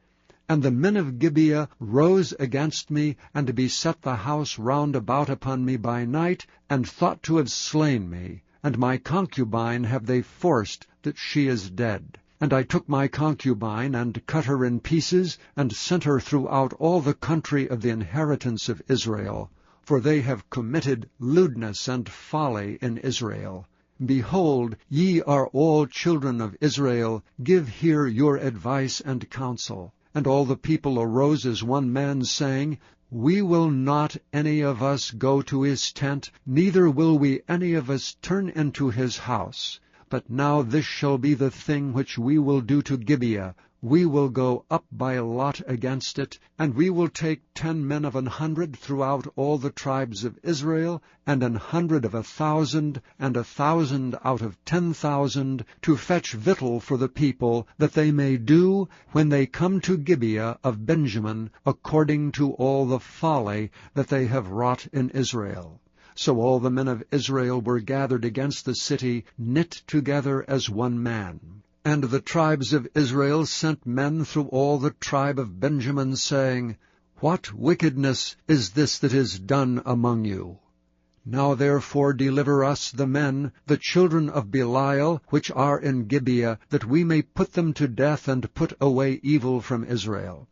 And the men of Gibeah rose against me, and beset the house round about upon me by night, and thought to have slain me. And my concubine have they forced, that she is dead. And I took my concubine, and cut her in pieces, and sent her throughout all the country of the inheritance of Israel. For they have committed lewdness and folly in Israel. Behold, ye are all children of Israel, give here your advice and counsel. And all the people arose as one man, saying, We will not any of us go to his tent, neither will we any of us turn into his house. But now this shall be the thing which we will do to Gibeah. We will go up by lot against it, and we will take 10 men of 100 throughout all the tribes of Israel, and 100 of 1,000, and 1,000 out of 10,000, to fetch victual for the people, that they may do, when they come to Gibeah of Benjamin, according to all the folly that they have wrought in Israel. So all the men of Israel were gathered against the city, knit together as one man. And the tribes of Israel sent men through all the tribe of Benjamin, saying, What wickedness is this that is done among you? Now therefore deliver us the men, the children of Belial, which are in Gibeah, that we may put them to death, and put away evil from Israel.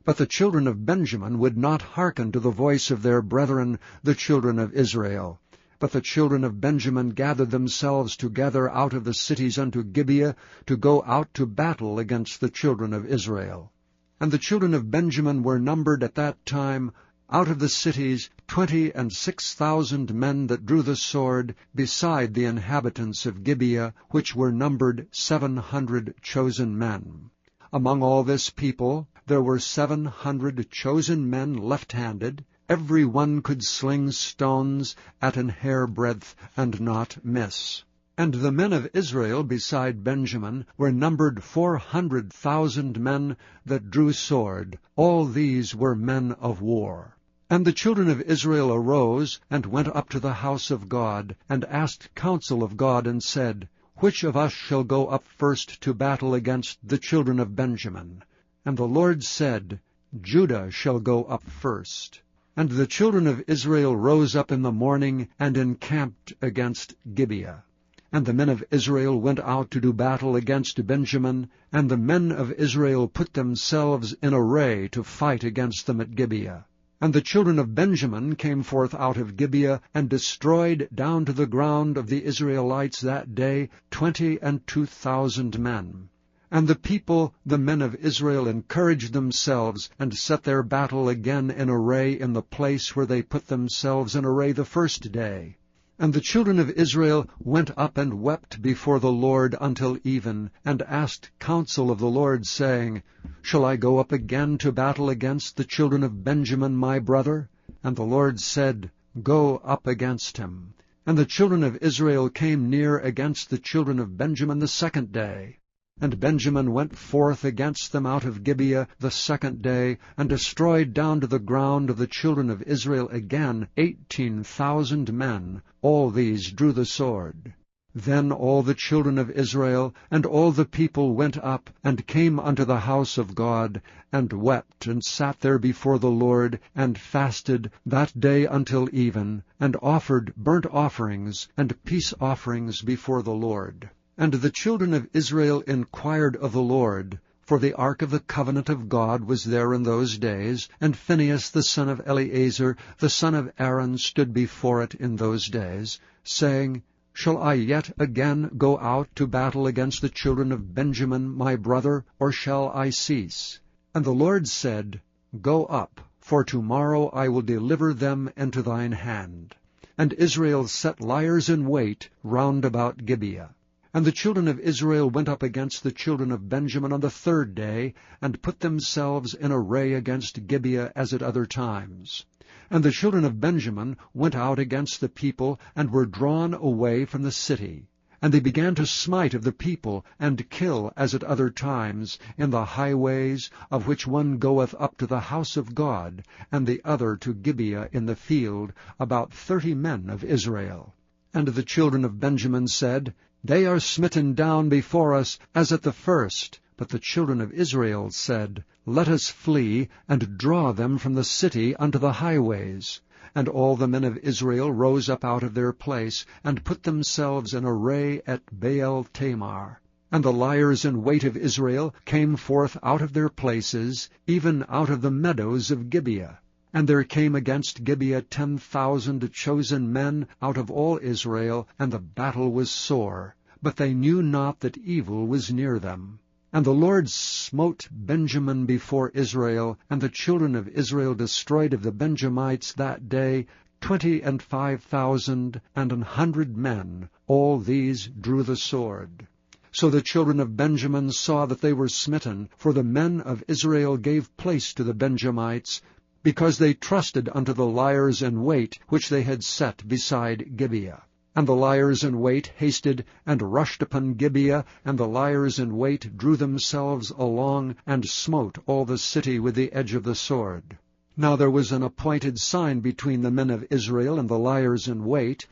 But the children of Benjamin would not hearken to the voice of their brethren, the children of Israel. But the children of Benjamin gathered themselves together out of the cities unto Gibeah, to go out to battle against the children of Israel. And the children of Benjamin were numbered at that time, out of the cities, 26,000 men that drew the sword, beside the inhabitants of Gibeah, which were numbered 700 chosen men. Among all this people there were 700 chosen men left-handed, every one could sling stones at an hairbreadth, and not miss. And the men of Israel beside Benjamin were numbered 400,000 men that drew sword. All these were men of war. And the children of Israel arose, and went up to the house of God, and asked counsel of God, and said, Which of us shall go up first to battle against the children of Benjamin? And the Lord said, Judah shall go up first. And the children of Israel rose up in the morning, and encamped against Gibeah. And the men of Israel went out to do battle against Benjamin, and the men of Israel put themselves in array to fight against them at Gibeah. And the children of Benjamin came forth out of Gibeah, and destroyed down to the ground of the Israelites that day 22,000 men. And the people, the men of Israel, encouraged themselves, and set their battle again in array in the place where they put themselves in array the first day. And the children of Israel went up and wept before the Lord until even, and asked counsel of the Lord, saying, Shall I go up again to battle against the children of Benjamin my brother? And the Lord said, Go up against him. And the children of Israel came near against the children of Benjamin the second day. And Benjamin went forth against them out of Gibeah the second day, and destroyed down to the ground of the children of Israel again 18,000 men. All these drew the sword. Then all the children of Israel and all the people went up, and came unto the house of God, and wept, and sat there before the Lord, and fasted that day until even, and offered burnt offerings and peace offerings before the Lord. And the children of Israel inquired of the Lord, for the ark of the covenant of God was there in those days, and Phinehas the son of Eleazar, the son of Aaron, stood before it in those days, saying, Shall I yet again go out to battle against the children of Benjamin my brother, or shall I cease? And the Lord said, Go up, for tomorrow I will deliver them into thine hand. And Israel set liers in wait round about Gibeah. And the children of Israel went up against the children of Benjamin on the third day, and put themselves in array against Gibeah as at other times. And the children of Benjamin went out against the people, and were drawn away from the city. And they began to smite of the people, and kill as at other times, in the highways, of which one goeth up to the house of God, and the other to Gibeah in the field, about 30 men of Israel. And the children of Benjamin said, They are smitten down before us as at the first. But the children of Israel said, Let us flee, and draw them from the city unto the highways. And all the men of Israel rose up out of their place, and put themselves in array at Baal Tamar. And the liers in wait of Israel came forth out of their places, even out of the meadows of Gibeah. And there came against Gibeah 10,000 chosen men out of all Israel, and the battle was sore. But they knew not that evil was near them. And the Lord smote Benjamin before Israel, and the children of Israel destroyed of the Benjamites that day 25,000 and 100 men. All these drew the sword. So the children of Benjamin saw that they were smitten, for the men of Israel gave place to the Benjamites, because they trusted unto the liers in wait which they had set beside Gibeah. And the liers in wait hasted and rushed upon Gibeah, and the liers in wait drew themselves along, and smote all the city with the edge of the sword. Now there was an appointed sign between the men of Israel and the liers in wait,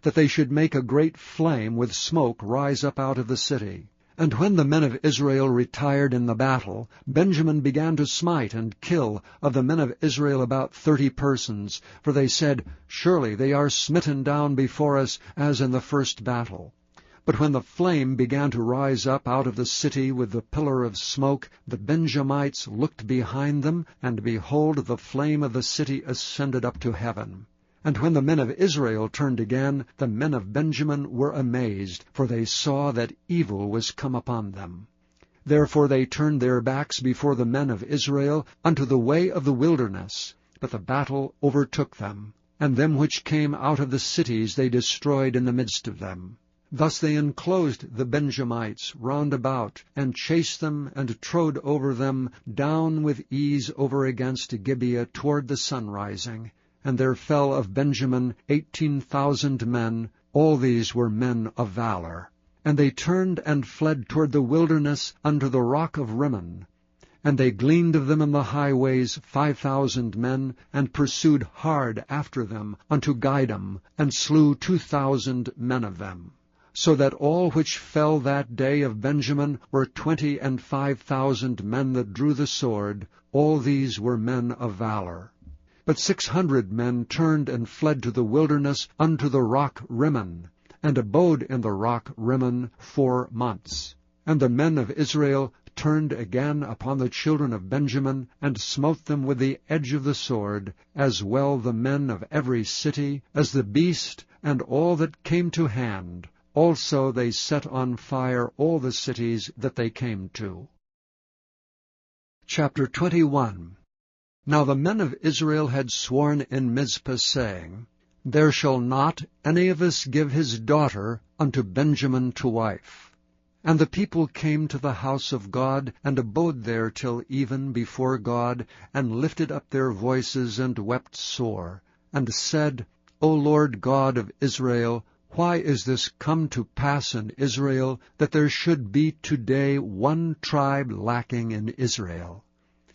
that they should make a great flame with smoke rise up out of the city. And when the men of Israel retired in the battle, Benjamin began to smite and kill of the men of Israel about 30 persons, for they said, Surely they are smitten down before us as in the first battle. But when the flame began to rise up out of the city with the pillar of smoke, the Benjamites looked behind them, and behold, the flame of the city ascended up to heaven. And when the men of Israel turned again, the men of Benjamin were amazed, for they saw that evil was come upon them. Therefore they turned their backs before the men of Israel unto the way of the wilderness. But the battle overtook them, and them which came out of the cities they destroyed in the midst of them. Thus they enclosed the Benjamites round about, and chased them, and trode over them down with ease over against Gibeah toward the sunrising. And there fell of Benjamin 18,000 men, all these were men of valor. And they turned and fled toward the wilderness unto the rock of Rimmon. And they gleaned of them in the highways 5,000 men, and pursued hard after them unto Gidom, and slew 2,000 men of them. So that all which fell that day of Benjamin were 25,000 men that drew the sword, all these were men of valor. But 600 men turned and fled to the wilderness unto the rock Rimmon, and abode in the rock Rimmon 4 months. And the men of Israel turned again upon the children of Benjamin, and smote them with the edge of the sword, as well the men of every city, as the beast, and all that came to hand. Also they set on fire all the cities that they came to. Chapter 21. Now the men of Israel had sworn in Mizpah, saying, There shall not any of us give his daughter unto Benjamin to wife. And the people came to the house of God, and abode there till even before God, and lifted up their voices, and wept sore, and said, O Lord God of Israel, why is this come to pass in Israel, that there should be today one tribe lacking in Israel?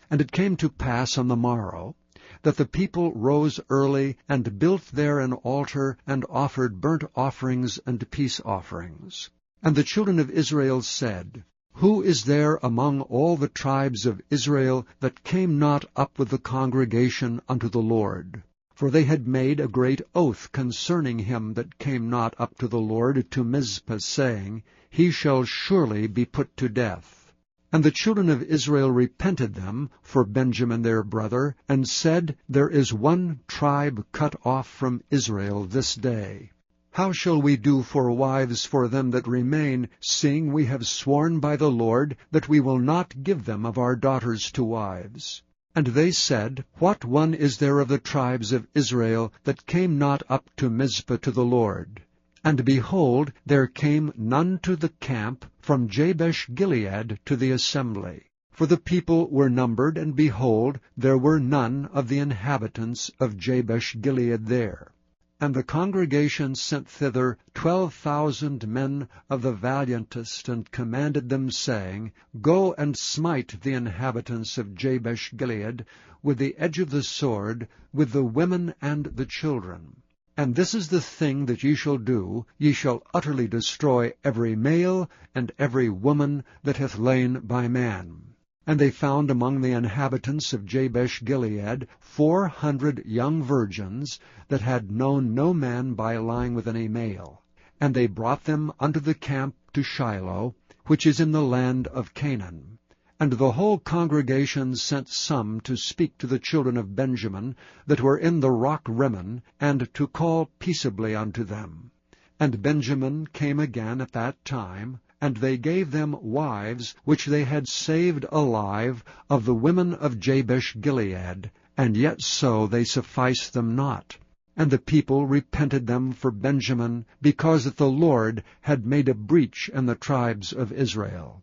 And it came to pass on the morrow, that the people rose early, and built there an altar, and offered burnt offerings and peace offerings. And the children of Israel said, Who is there among all the tribes of Israel that came not up with the congregation unto the Lord? For they had made a great oath concerning him that came not up to the Lord to Mizpah, saying, He shall surely be put to death. And the children of Israel repented them for Benjamin their brother, and said, There is one tribe cut off from Israel this day. How shall we do for wives for them that remain, seeing we have sworn by the Lord that we will not give them of our daughters to wives? And they said, What one is there of the tribes of Israel that came not up to Mizpah to the Lord? And behold, there came none to the camp from Jabesh-Gilead to the assembly. For the people were numbered, and behold, there were none of the inhabitants of Jabesh-Gilead there. And the congregation sent thither 12,000 men of the valiantest, and commanded them, saying, Go and smite the inhabitants of Jabesh-Gilead with the edge of the sword, with the women and the children. And this is the thing that ye shall do, ye shall utterly destroy every male and every woman that hath lain by man. And they found among the inhabitants of Jabesh-Gilead 400 young virgins that had known no man by lying with any male. And they brought them unto the camp to Shiloh, which is in the land of Canaan. And the whole congregation sent some to speak to the children of Benjamin that were in the rock Rimmon, and to call peaceably unto them. And Benjamin came again at that time, and they gave them wives which they had saved alive of the women of Jabesh-Gilead, and yet so they sufficed them not. And the people repented them for Benjamin, because that the Lord had made a breach in the tribes of Israel.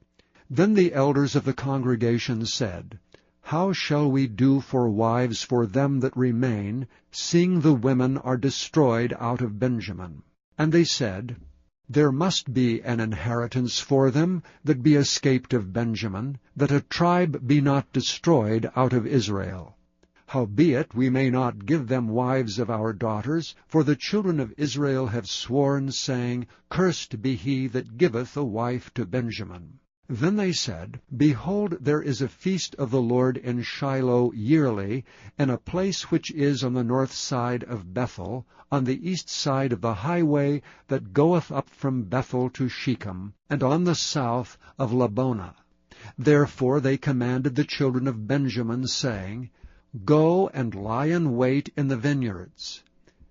Then the elders of the congregation said, How shall we do for wives for them that remain, seeing the women are destroyed out of Benjamin? And they said, There must be an inheritance for them that be escaped of Benjamin, that a tribe be not destroyed out of Israel. Howbeit we may not give them wives of our daughters, for the children of Israel have sworn, saying, Cursed be he that giveth a wife to Benjamin. Then they said, Behold, there is a feast of the Lord in Shiloh yearly, in a place which is on the north side of Bethel, on the east side of the highway that goeth up from Bethel to Shechem, and on the south of Labonah. Therefore they commanded the children of Benjamin, saying, Go and lie in wait in the vineyards.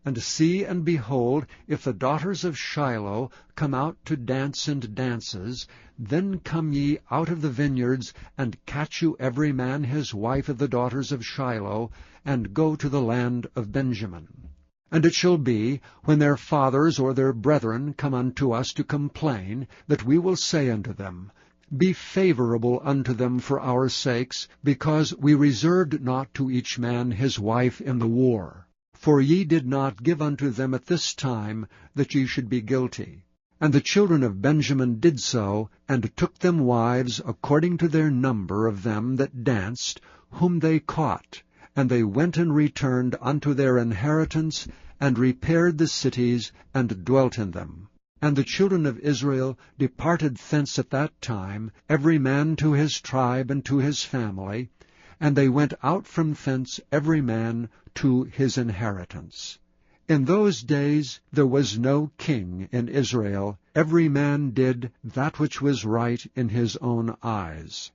And see and behold, if the daughters of Shiloh come out to dance and dances, then come ye out of the vineyards, and catch you every man his wife of the daughters of Shiloh, and go to the land of Benjamin. And it shall be, when their fathers or their brethren come unto us to complain, that we will say unto them, Be favorable unto them for our sakes, because we reserved not to each man his wife in the war. For ye did not give unto them at this time, that ye should be guilty. And the children of Benjamin did so, and took them wives according to their number of them that danced, whom they caught. And they went and returned unto their inheritance, and repaired the cities, and dwelt in them. And the children of Israel departed thence at that time, every man to his tribe and to his family, and they went out from thence every man to his inheritance. In those days there was no king in Israel. Every man did that which was right in his own eyes.